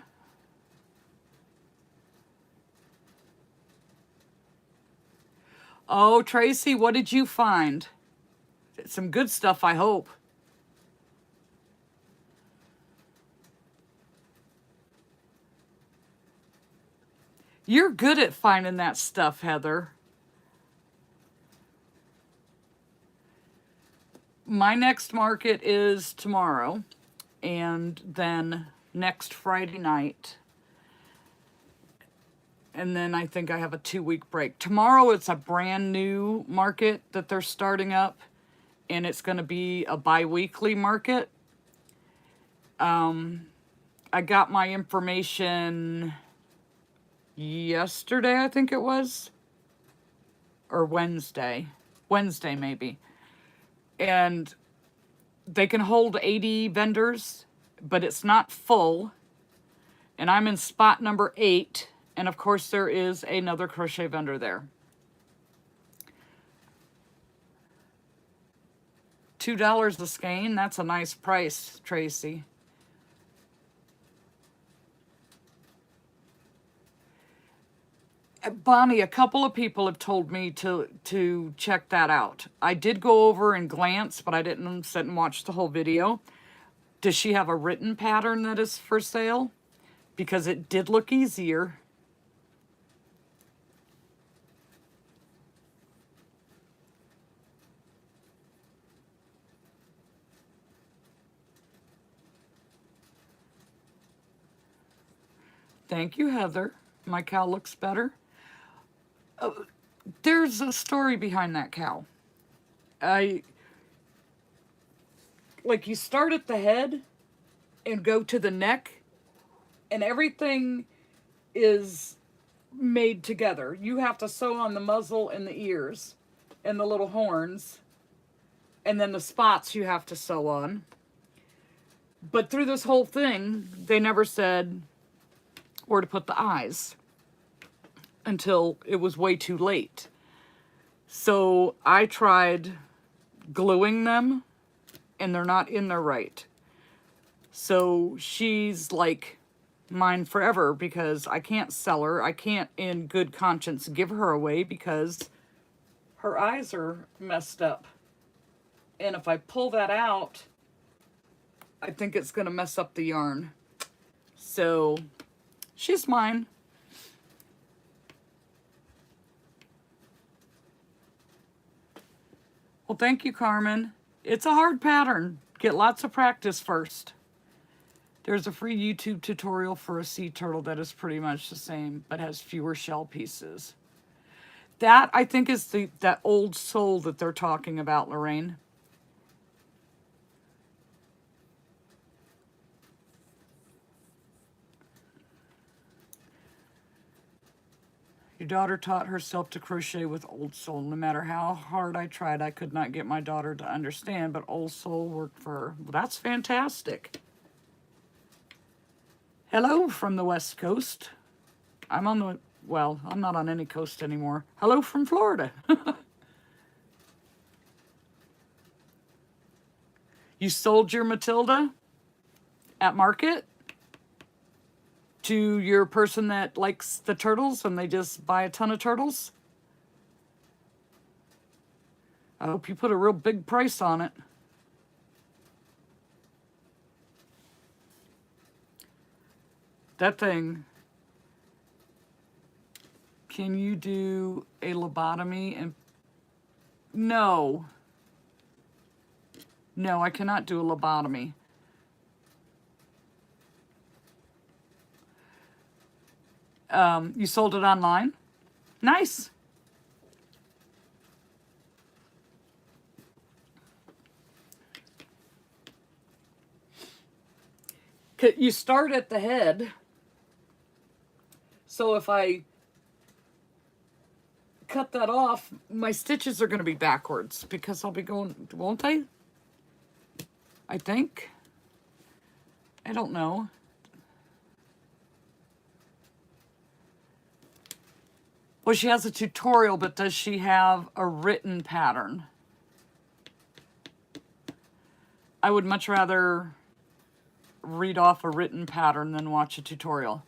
Oh, Tracy, what did you find? Some good stuff, I hope. You're good at finding that stuff, Heather. My next market is tomorrow, and then next Friday night. And then I think I have a 2-week break. Tomorrow it's a brand new market that they're starting up, and it's going to be a bi-weekly market. I got my information yesterday, I think it was, or Wednesday maybe. And they can hold 80 vendors, but it's not full. And I'm in spot number 8. And of course there is another crochet vendor there. $2 a skein, that's a nice price, Tracy. Bonnie, a couple of people have told me to check that out. I did go over and glance, but I didn't sit and watch the whole video. Does she have a written pattern that is for sale? Because it did look easier. Thank you, Heather. My cow looks better. There's a story behind that cow. Like, you start at the head and go to the neck, and everything is made together. You have to sew on the muzzle and the ears and the little horns, and then the spots you have to sew on. But through this whole thing, they never said where to put the eyes until it was way too late. So I tried gluing them, and they're not in there right. So she's like mine forever, because I can't sell her. I can't in good conscience give her away because her eyes are messed up. And if I pull that out, I think it's going to mess up the yarn. So she's mine. Well, thank you, Carmen. It's a hard pattern. Get lots of practice first. There's a free YouTube tutorial for a sea turtle that is pretty much the same, but has fewer shell pieces. That, I think, is that old soul that they're talking about, Lorraine. Your daughter taught herself to crochet with Old Soul. No matter how hard I tried, I could not get my daughter to understand, but Old Soul worked for her. Well, that's fantastic. Hello from the West Coast. I'm on the, well, I'm not on any coast anymore. Hello from Florida. You sold your Matilda at market to your person that likes the turtles and they just buy a ton of turtles? I hope you put a real big price on it. That thing. Can you do a lobotomy? And no. No, I cannot do a lobotomy. You sold it online? Nice. You start at the head. So if I cut that off, my stitches are going to be backwards because I'll be going, won't they? I think. I don't know. Well, she has a tutorial, but does she have a written pattern? I would much rather read off a written pattern than watch a tutorial.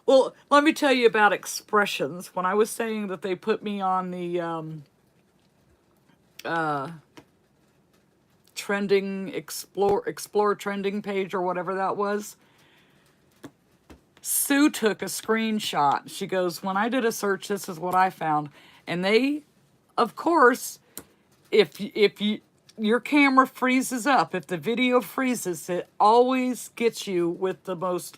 Well, let me tell you about expressions. When I was saying that they put me on the trending, explore trending page or whatever that was, Sue took a screenshot. She goes, when I did a search, this is what I found. And they, of course, if your camera freezes up, if the video freezes, it always gets you with the most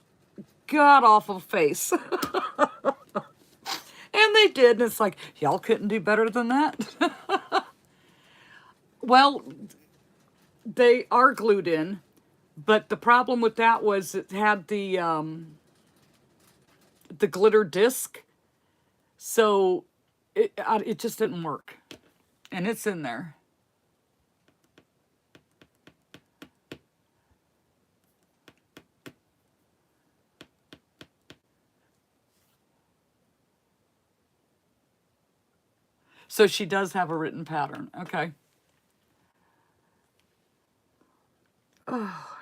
god-awful face. And they did, and it's like, y'all couldn't do better than that. Well, they are glued in, but the problem with that was it had the glitter disc, so it just didn't work, and it's in there. So she does have a written pattern. Okay. Oh.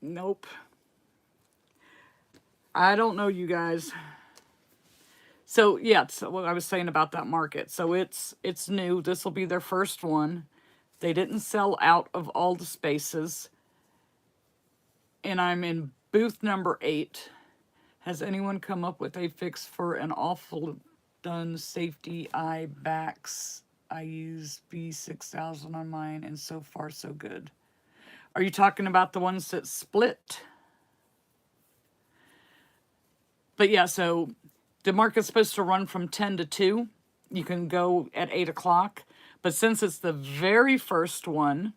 Nope. I don't know, you guys. So yeah, so what I was saying about that market. So it's new. This will be their first one. They didn't sell out of all the spaces. And I'm in booth number 8. Has anyone come up with a fix for an awful done safety eye backs? I use B6000 on mine, and so far so good. Are you talking about the ones that split? But yeah, so the market's supposed to run from 10 to 2. You can go at 8 o'clock. But since it's the very first one,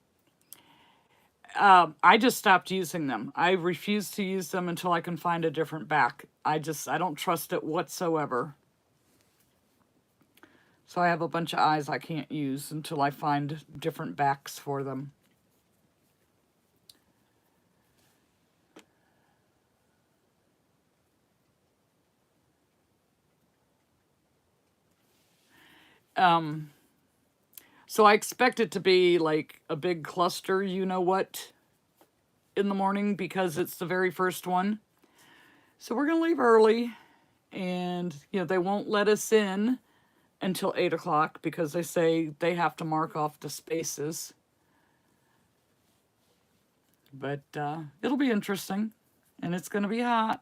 I just stopped using them. I refuse to use them until I can find a different back. I don't trust it whatsoever. So I have a bunch of eyes I can't use until I find different backs for them. So I expect it to be like a big cluster, you know what, in the morning because it's the very first one. So we're going to leave early, and, you know, they won't let us in until 8 o'clock because they say they have to mark off the spaces. But it'll be interesting, and it's going to be hot.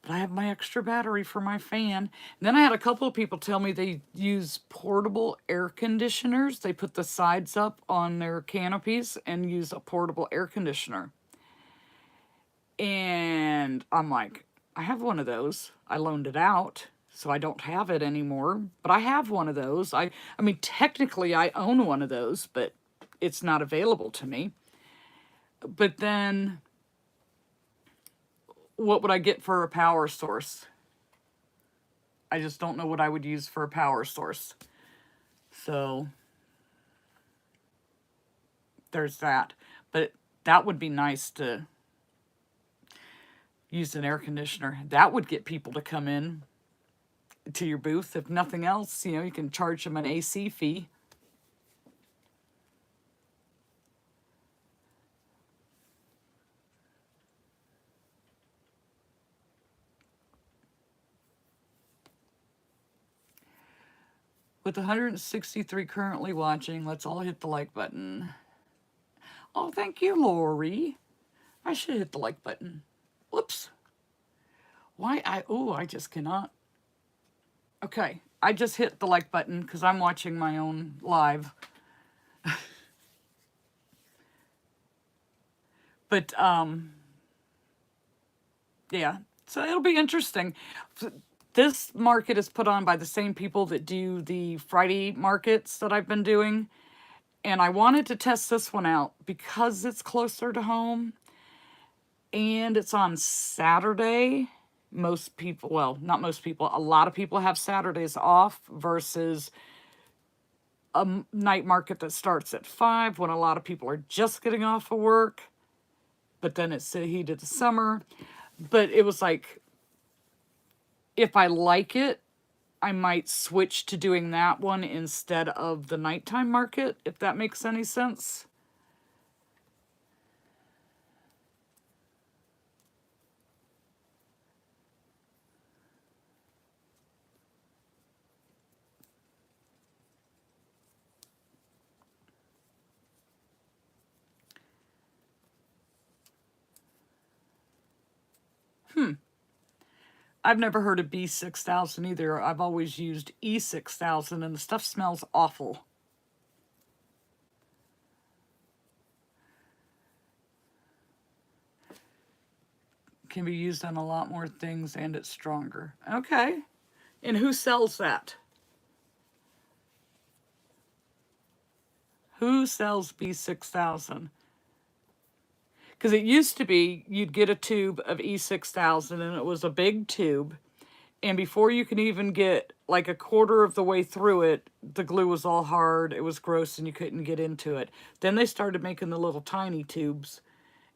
But I have my extra battery for my fan. And then I had a couple of people tell me they use portable air conditioners. They put the sides up on their canopies and use a portable air conditioner. And I'm like, I have one of those. I loaned it out, so I don't have it anymore. But I have one of those. I mean, technically I own one of those, but it's not available to me. But then what would I get for a power source? I just don't know what I would use for a power source. So there's that. But that would be nice to use an air conditioner. That would get people to come in to your booth. If nothing else, you know, you can charge them an AC fee. With 163 currently watching, let's all hit the like button. Oh, thank you, Lori. I should hit the like button. Whoops. Why I just cannot. Okay, I just hit the like button because I'm watching my own live. But, yeah, so it'll be interesting. This market is put on by the same people that do the Friday markets that I've been doing. And I wanted to test this one out because it's closer to home and it's on Saturday. Most people, well, not most people, a lot of people have Saturdays off versus a night market that starts at 5 when a lot of people are just getting off of work. But then it's the heat of the summer. But it was like, if I like it, I might switch to doing that one instead of the nighttime market, if that makes any sense. I've never heard of B6000 either. I've always used E6000 and the stuff smells awful. Can be used on a lot more things and it's stronger. Okay. And who sells that? Who sells B6000? Because it used to be you'd get a tube of E6000 and it was a big tube. And before you can even get like a quarter of the way through it, the glue was all hard, it was gross, and you couldn't get into it. Then they started making the little tiny tubes,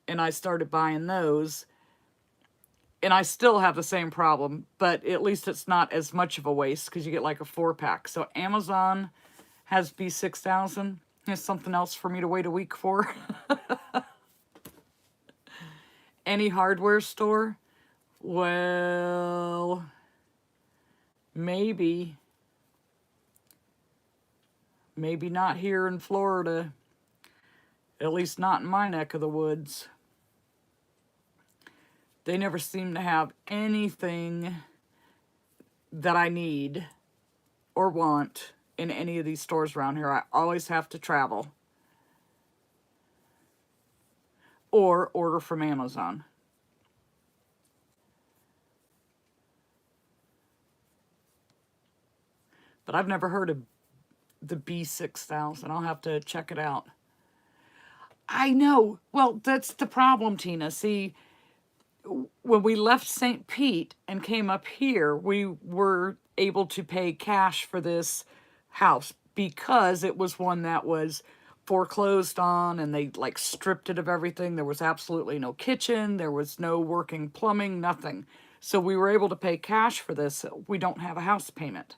and I started buying those. And I still have the same problem, but at least it's not as much of a waste because you get like a 4-pack. So Amazon has B6000. There's something else for me to wait a week for. Any hardware store? Well, maybe. Maybe not here in Florida. At least not in my neck of the woods. They never seem to have anything that I need or want in any of these stores around here. I always have to travel. Or order from Amazon. But I've never heard of the B6000. I'll have to check it out. I know. Well, that's the problem, Tina. See, when we left St. Pete and came up here, we were able to pay cash for this house because it was one that was foreclosed on and they like stripped it of everything. There was absolutely no kitchen. There was no working plumbing, nothing. So we were able to pay cash for this. We don't have a house payment.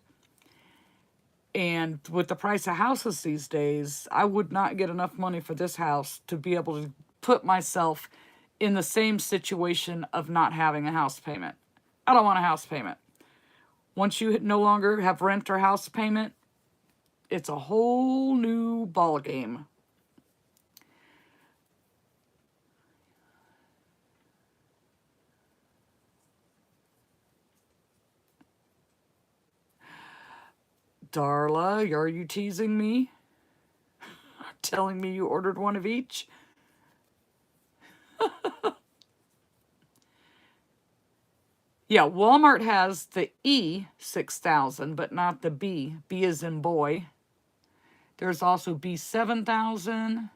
And with the price of houses these days, I would not get enough money for this house to be able to put myself in the same situation of not having a house payment. I don't want a house payment. Once you no longer have rent or house payment, it's a whole new ball game. Darla, are you teasing me? Telling me you ordered one of each? Yeah, Walmart has the E6000, but not the B. B is in boy. There's also B7000,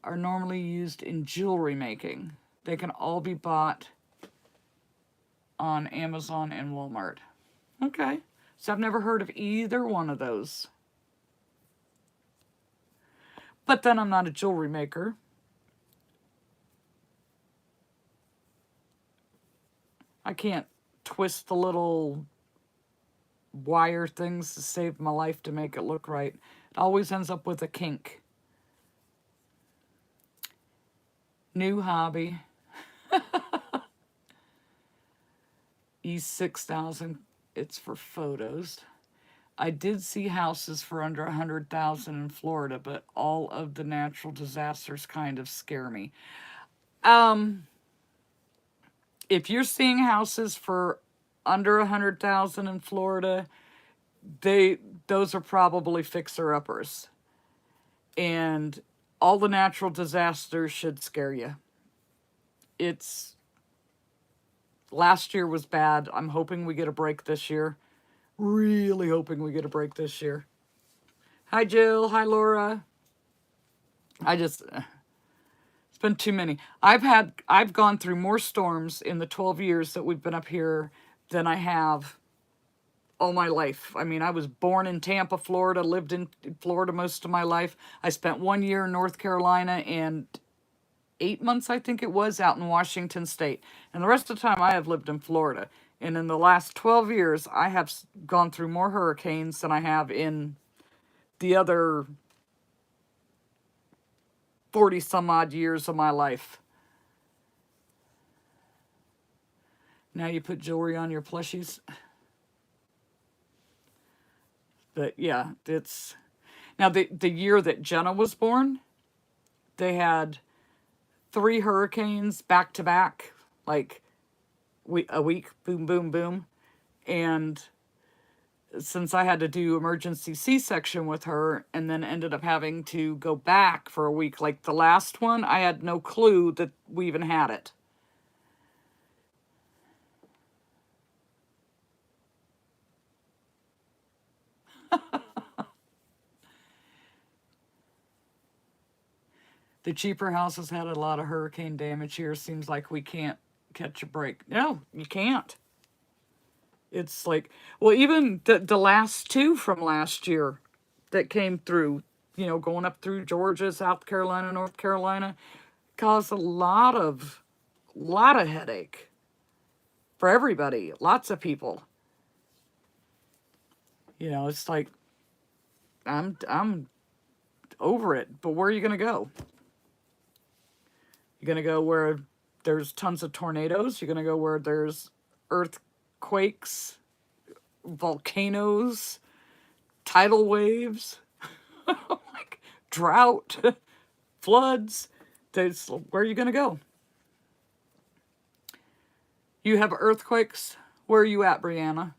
are normally used in jewelry making. They can all be bought on Amazon and Walmart. Okay, so I've never heard of either one of those. But then I'm not a jewelry maker. I can't twist the little wire things to save my life to make it look right. It always ends up with a kink. New hobby. E6000, it's for photos. I did see houses for under 100,000 in Florida, but all of the natural disasters kind of scare me. if you're seeing houses for under 100,000 in Florida, those are probably fixer-uppers. And all the natural disasters should scare you. It's last year was bad. I'm hoping we get a break this year. Really hoping we get a break this year. Hi, Jill. Hi, Laura. It's been too many. I've gone through more storms in the 12 years that we've been up here than I have all my life. I mean, I was born in Tampa, Florida, lived in Florida most of my life. I spent 1 year in North Carolina and 8 months, I think it was, out in Washington State. And the rest of the time I have lived in Florida. And in the last 12 years, I have gone through more hurricanes than I have in the other 40 some odd years of my life. Now you put jewelry on your plushies. But yeah, it's... Now, the year that Jenna was born, they had 3 hurricanes back to back, like a week, boom, boom, boom. And since I had to do emergency C-section with her and then ended up having to go back for a week, like the last one, I had no clue that we even had it. The cheaper houses had a lot of hurricane damage here. Seems like we can't catch a break. No, you can't. It's like, well, even the last 2 from last year that came through, you know, going up through Georgia, South Carolina, North Carolina, caused a lot of headache for everybody, lots of people. You know, it's like, I'm over it, but where are you going to go? You're going to go where there's tons of tornadoes. You're going to go where there's earthquakes, volcanoes, tidal waves, like drought, floods. Where are you going to go? You have earthquakes. Where are you at, Brianna?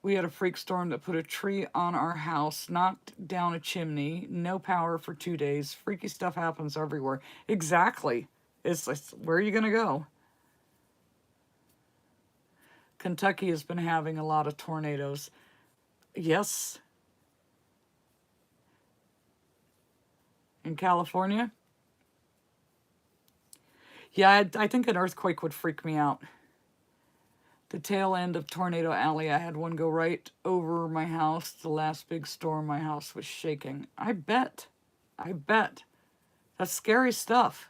We had a freak storm that put a tree on our house, knocked down a chimney, no power for 2 days. Freaky stuff happens everywhere. Exactly. It's like, where are you going to go? Kentucky has been having a lot of tornadoes. Yes. In California? Yeah, I think an earthquake would freak me out. The tail end of Tornado Alley, I had one go right over my house. The last big storm, my house was shaking. I bet. That's scary stuff.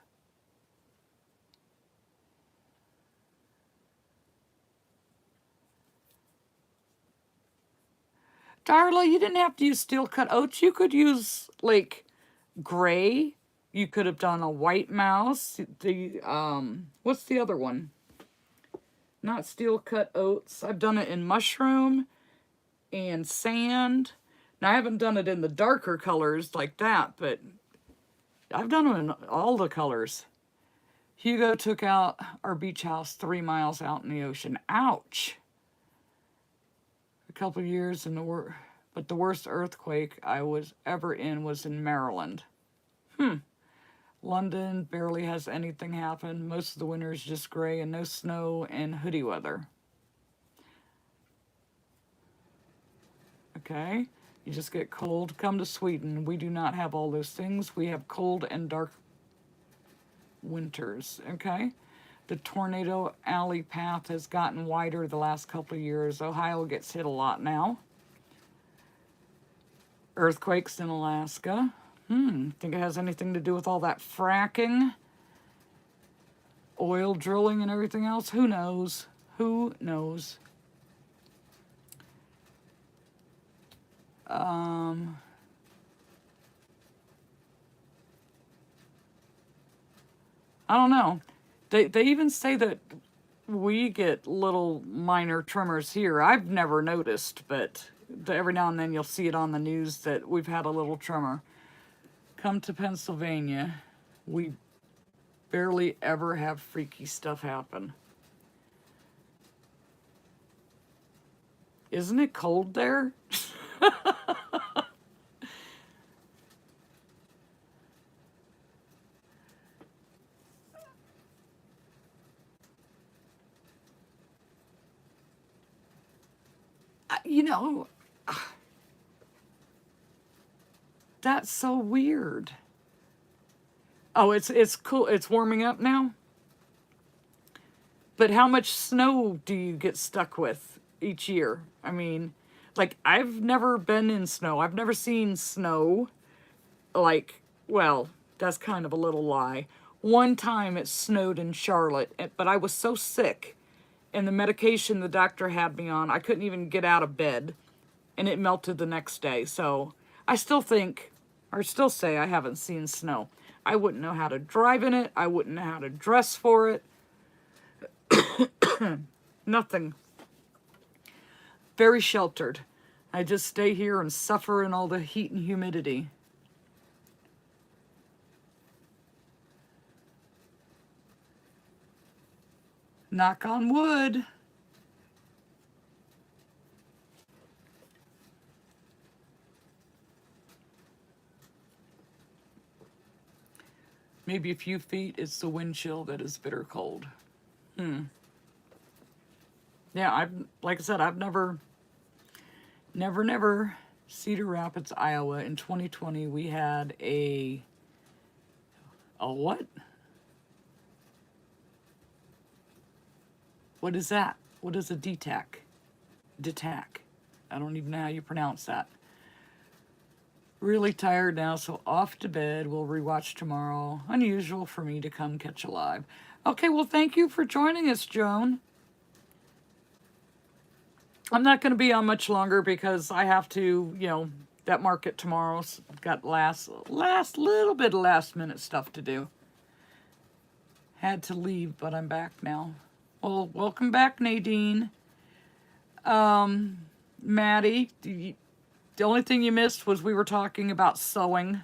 Darla, you didn't have to use steel cut oats. You could use, like, gray. You could have done a white mouse. What's the other one? Not steel cut oats. I've done it in mushroom and sand. Now, I haven't done it in the darker colors like that, but I've done it in all the colors. Hugo took out our beach house 3 miles out in the ocean. Ouch. A couple of years in but the worst earthquake I was ever in was in Maryland. London barely has anything happen. Most of the winter is just gray and no snow and hoodie weather. Okay, you just get cold. Come to Sweden. We do not have all those things. We have cold and dark winters. Okay, the Tornado Alley path has gotten wider the last couple of years. Ohio gets hit a lot now. Earthquakes in Alaska. Think it has anything to do with all that fracking, oil drilling, and everything else? Who knows? Who knows? I don't know. They even say that we get little minor tremors here. I've never noticed, but every now and then you'll see it on the news that we've had a little tremor. Come to Pennsylvania. We Barely ever have freaky stuff happen. Isn't it cold there? You know, that's so weird. Oh, it's cool. It's warming up now. But how much snow do you get stuck with each year? I mean, like, I've never been in snow. I've never seen snow. Like, well, that's kind of a little lie. One time it snowed in Charlotte, but I was so sick, and the medication the doctor had me on, I couldn't even get out of bed, and it melted the next day. So I still think, or still say, I haven't seen snow. I wouldn't know how to drive in it. I wouldn't know how to dress for it. Nothing. Very sheltered. I just stay here and suffer in all the heat and humidity. Knock on wood. Maybe a few feet. It's the wind chill that is bitter cold. Yeah, like I said, I've never, Cedar Rapids, Iowa. In 2020, we had a what? What is that? What is a DTAC? DTAC. I don't even know how you pronounce that. Really tired now, so off to bed. We'll rewatch tomorrow. Unusual for me to come catch a live. Okay, well, thank you for joining us, Joan. I'm not going to be on much longer because I have to, that market tomorrow's got last little bit of last minute stuff to do. Had to leave, but I'm back now. Well, welcome back, Nadine. Maddie, the only thing you missed was we were talking about sewing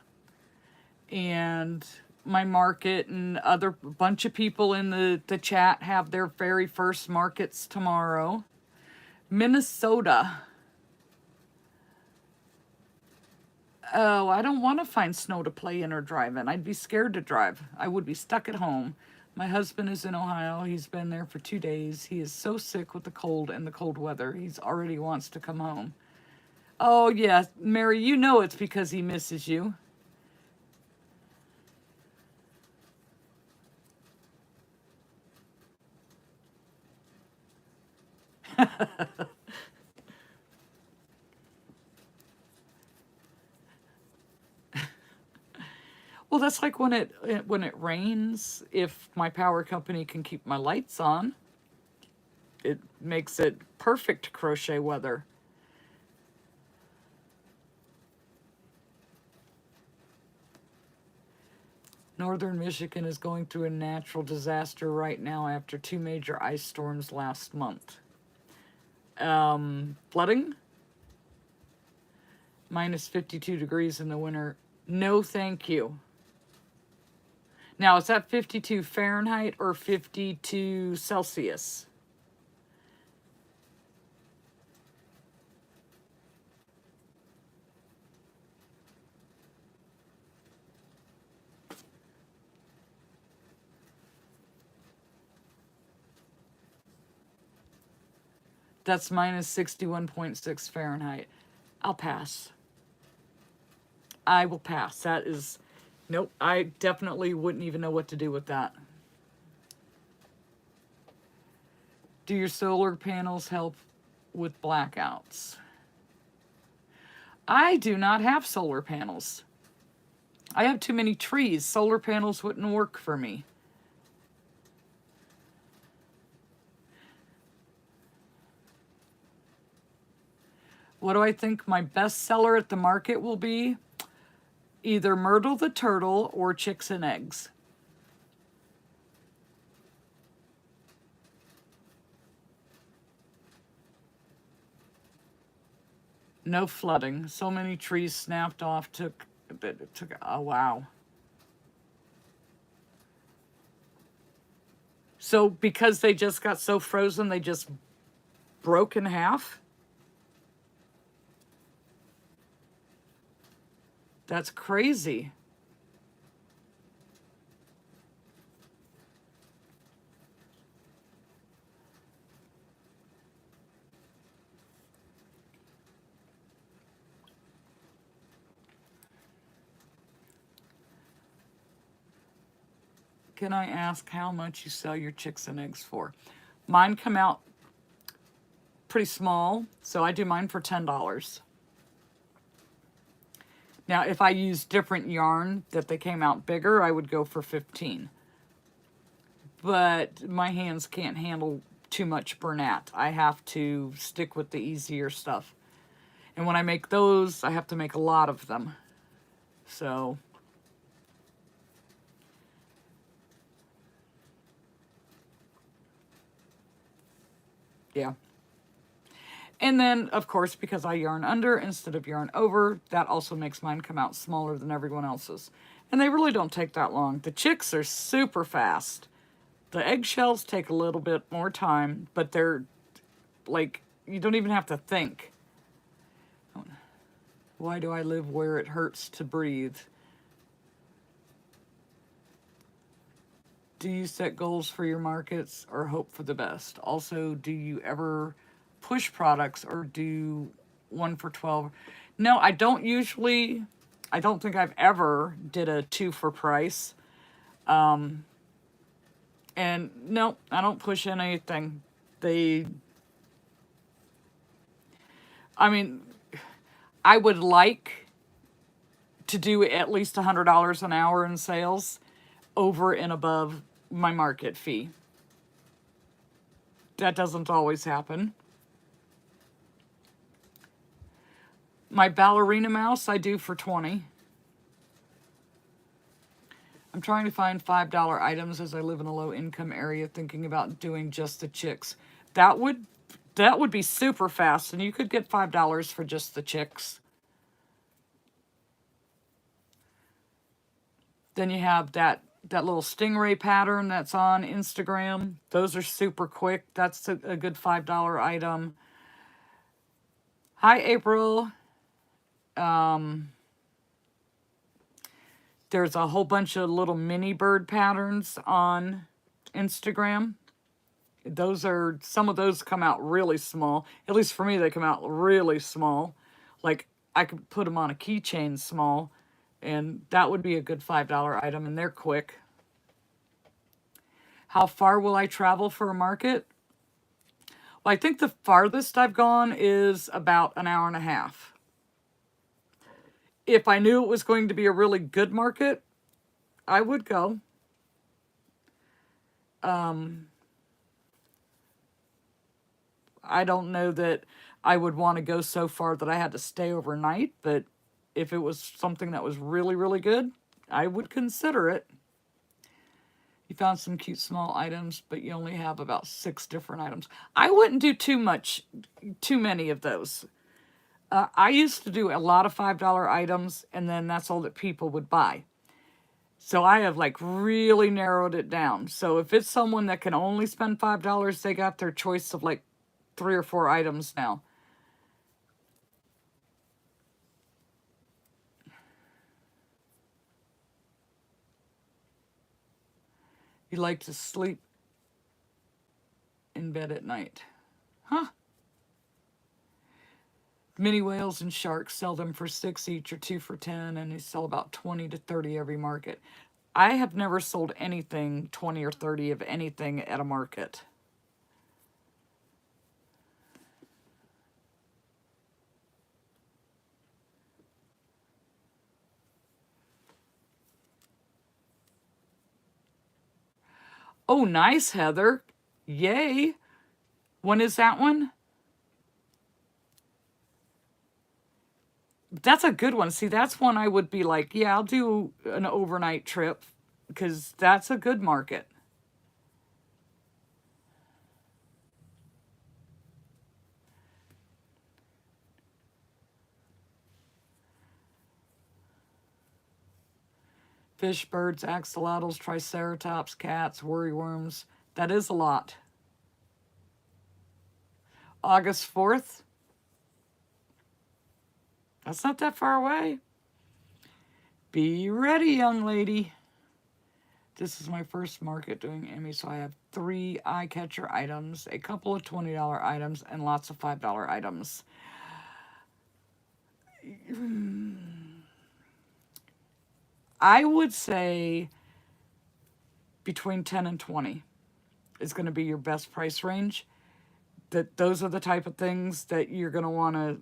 and my market, and other bunch of people in the chat have their very first markets tomorrow. Minnesota. Oh, I don't want to find snow to play in or drive in. I'd be scared to drive. I would be stuck at home. My husband is in Ohio. He's been there for 2 days. He is so sick with the cold and the cold weather. He's already wants to come home. Oh, yeah, Mary, you know it's because he misses you. Well, that's like when it rains. If my power company can keep my lights on, it makes it perfect crochet weather. Northern Michigan is going through a natural disaster right now after 2 major ice storms last month. Flooding? Minus 52 degrees in the winter. No, thank you. Now, is that 52 Fahrenheit or 52 Celsius? That's minus 61.6 Fahrenheit. I'll pass. I will pass. That is... Nope, I definitely wouldn't even know what to do with that. Do your solar panels help with blackouts? I do not have solar panels. I have too many trees. Solar panels wouldn't work for me. What do I think my best seller at the market will be? Either Myrtle the Turtle or Chicks and Eggs. No flooding. So many trees snapped off. Oh, wow. So because they just got so frozen, they just broke in half? That's crazy. Can I ask how much you sell your chicks and eggs for? Mine come out pretty small, so I do mine for $10. Now, if I use different yarn that they came out bigger, I would go for 15. But my hands can't handle too much Bernat. I have to stick with the easier stuff. And when I make those, I have to make a lot of them. So, yeah. And then, of course, because I yarn under instead of yarn over, that also makes mine come out smaller than everyone else's. And they really don't take that long. The chicks are super fast. The eggshells take a little bit more time, but they're like, you don't even have to think. Why do I live where it hurts to breathe? Do you set goals for your markets or hope for the best? Also, do you ever push products or do 1 for 12? No, I don't usually. I don't think I've ever did a 2 for price. And no, I don't push anything. I mean, I would like to do at least $100 an hour in sales over and above my market fee. That doesn't always happen. My ballerina mouse I do for 20. I'm trying to find $5 items as I live in a low income area, thinking about doing just the chicks. That would be super fast, and you could get $5 for just the chicks. Then you have that little stingray pattern that's on Instagram. Those are super quick. That's a good $5 item. Hi, April. There's a whole bunch of little mini bird patterns on Instagram. Some of those come out really small. At least for me, they come out really small. Like, I could put them on a keychain small, and that would be a good $5 item, and they're quick. How far will I travel for a market? Well, I think the farthest I've gone is about an hour and a half. If I knew it was going to be a really good market, I would go. I don't know that I would want to go so far that I had to stay overnight, but if it was something that was really, really good, I would consider it. You found some cute small items, but you only have about 6 different items. I wouldn't do too many of those. I used to do a lot of $5 items, and then that's all that people would buy. So I have like really narrowed it down. So if it's someone that can only spend $5, they got their choice of like 3 or 4 items now. You like to sleep in bed at night. Huh? Mini whales and sharks, sell them for 6 each or 2 for 10, and they sell about 20 to 30 every market. I have never sold anything 20 or 30 of anything at a market. Oh, nice, Heather. Yay. When is that one? That's a good one. See, that's one I would be like, yeah, I'll do an overnight trip because that's a good market. Fish, birds, axolotls, triceratops, cats, worryworms, That is a lot. August 4th. That's not that far away. Be ready, young lady. This is my first market doing Emmy, so I have 3 eye-catcher items, a couple of $20 items, and lots of $5 items. I would say between 10 and 20 is going to be your best price range. Those are the type of things that you're going to want to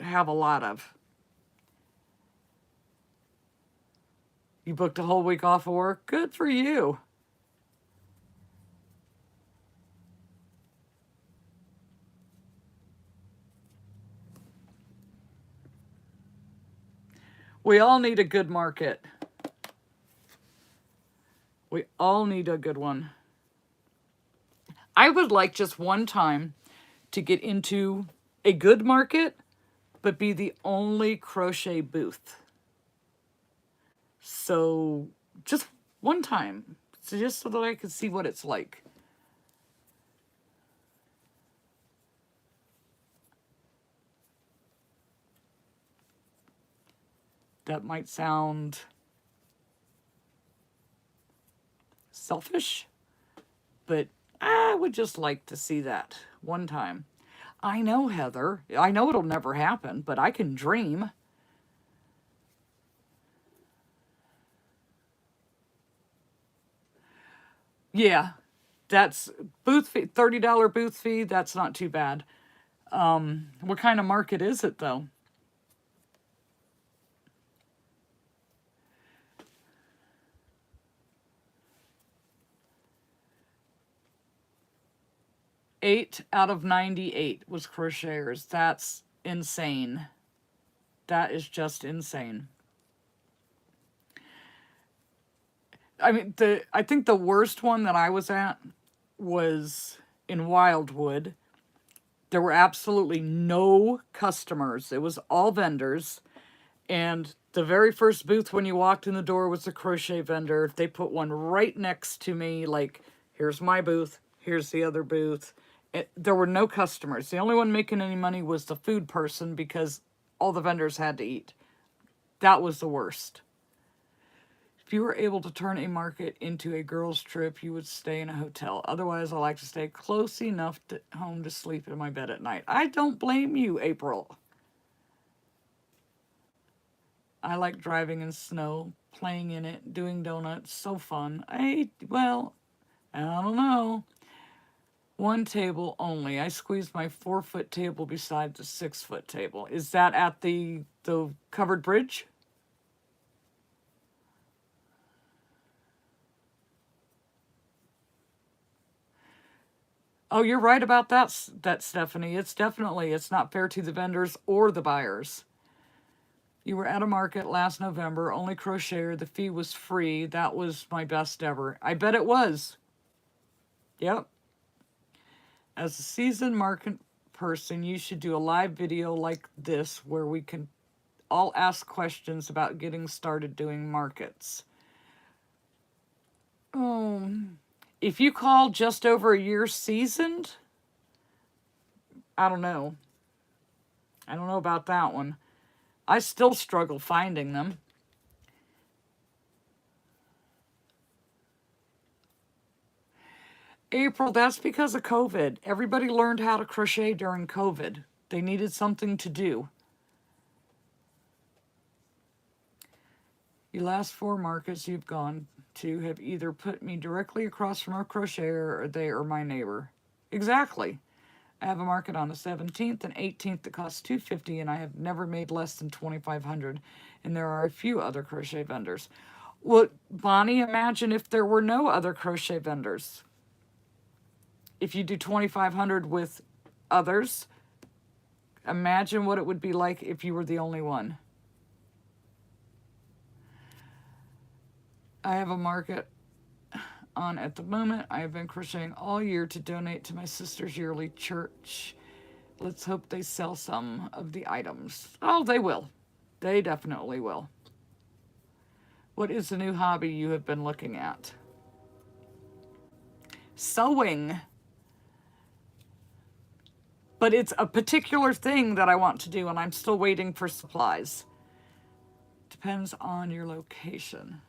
have a lot of. You booked a whole week off of work? Good for you. We all need a good market. We all need a good one. I would like just one time to get into a good market, but be the only crochet booth. So just one time, so just so that I could see what it's like. That might sound selfish, but I would just like to see that one time. I know, Heather. I know it'll never happen, but I can dream. Yeah, that's booth fee, $30 booth fee. That's not too bad. What kind of market is it, though? Eight out of 98 was crocheters. That's insane. That is just insane. I mean, I think the worst one that I was at was in Wildwood. There were absolutely no customers. It was all vendors. And the very first booth when you walked in the door was a crochet vendor. They put one right next to me, like, here's my booth, here's the other booth. There were no customers. The only one making any money was the food person because all the vendors had to eat. That was the worst. If you were able to turn a market into a girls' trip, you would stay in a hotel. Otherwise, I like to stay close enough to home to sleep in my bed at night. I don't blame you, April. I like driving in snow, playing in it, doing donuts. So fun. Well, I don't know. One table only. I squeezed my 4-foot table beside the 6-foot table. Is that at the covered bridge? Oh, you're right about that, Stephanie. It's not fair to the vendors or the buyers. You were at a market last November, only crocheter. The fee was free. That was my best ever. I bet it was. Yep. As a seasoned market person, you should do a live video like this where we can all ask questions about getting started doing markets. If you call just over a year seasoned, I don't know. I don't know about that one. I still struggle finding them. April, that's because of COVID. Everybody learned how to crochet during COVID. They needed something to do. The last 4 markets you've gone to have either put me directly across from a crocheter or they are my neighbor. Exactly. I have a market on the 17th and 18th that costs $250, and I have never made less than $2,500. And there are a few other crochet vendors. Well, Bonnie, imagine if there were no other crochet vendors. If you do $2,500 with others, imagine what it would be like if you were the only one. I have a market on at the moment. I have been crocheting all year to donate to my sister's yearly church. Let's hope they sell some of the items. Oh, they will. They definitely will. What is the new hobby you have been looking at? sewing. But it's a particular thing that I want to do, and I'm still waiting for supplies. Depends on your location.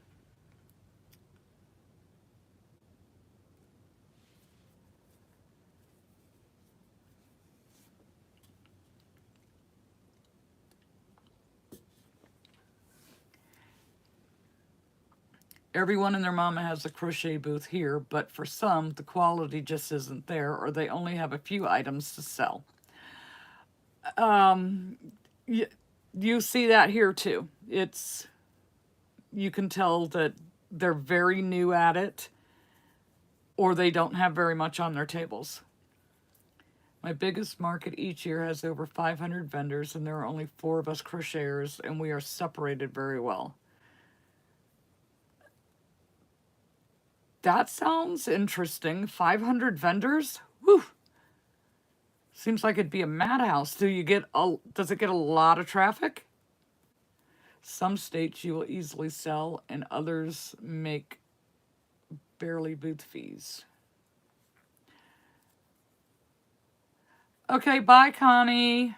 Everyone and their mama has a crochet booth here, but for some, the quality just isn't there, or they only have a few items to sell. You see that here too. You can tell that they're very new at it, or they don't have very much on their tables. My biggest market each year has over 500 vendors, and there are only 4 of us crocheters, and we are separated very well. That sounds interesting. 500 vendors? Whew. Seems like it'd be a madhouse. Does it get a lot of traffic? Some states you will easily sell, and others make barely booth fees. Okay, bye, Connie.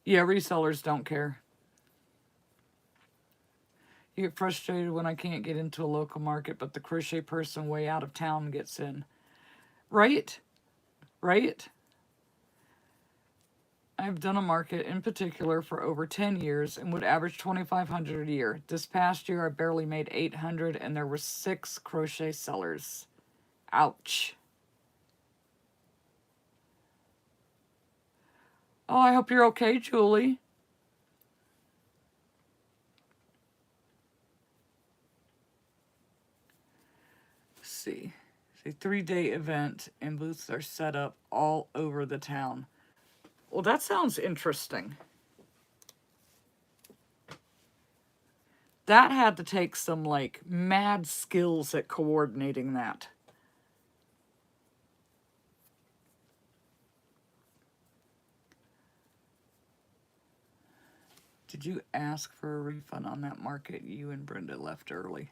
Yeah, resellers don't care. You get frustrated when I can't get into a local market, but the crochet person way out of town gets in. Right? Right? I've done a market in particular for over 10 years and would average $2,500 a year. This past year, I barely made $800, and there were 6 crochet sellers. Ouch. Oh, I hope you're okay, Julie. Let's see. It's a 3-day event, and booths are set up all over the town. Well, that sounds interesting. That had to take some, like, mad skills at coordinating that. Did you ask for a refund on that market? You and Brenda left early.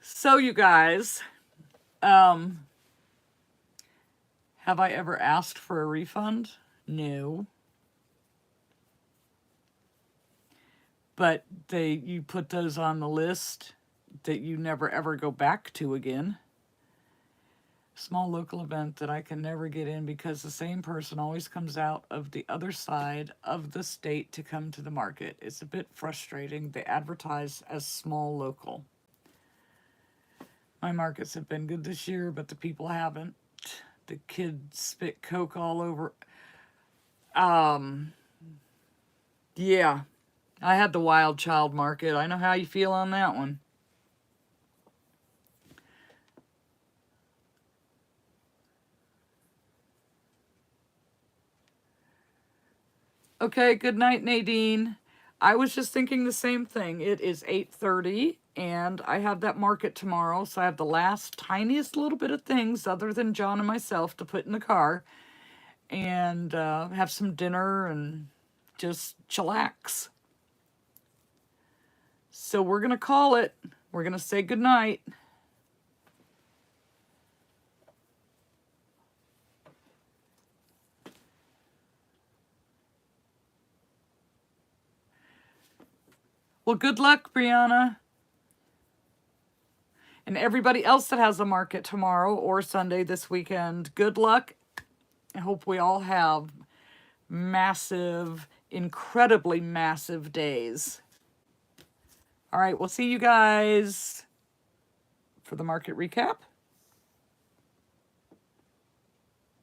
So, you guys, have I ever asked for a refund? No. But you put those on the list that you never ever go back to again. Small local event that I can never get in because the same person always comes out of the other side of the state to come to the market. It's a bit frustrating. They advertise as small local. My markets have been good this year, but the people haven't. The kids spit Coke all over. Yeah, I had the Wild Child Market. I know how you feel on that one. Okay, good night, Nadine. I was just thinking the same thing. It is 8:30, and I have that market tomorrow, so I have the last tiniest little bit of things other than John and myself to put in the car and have some dinner and just chillax. So we're going to call it. We're going to say goodnight. Well, good luck, Brianna. And everybody else that has a market tomorrow or Sunday this weekend, good luck. I hope we all have massive, incredibly massive days. All right, we'll see you guys for the market recap.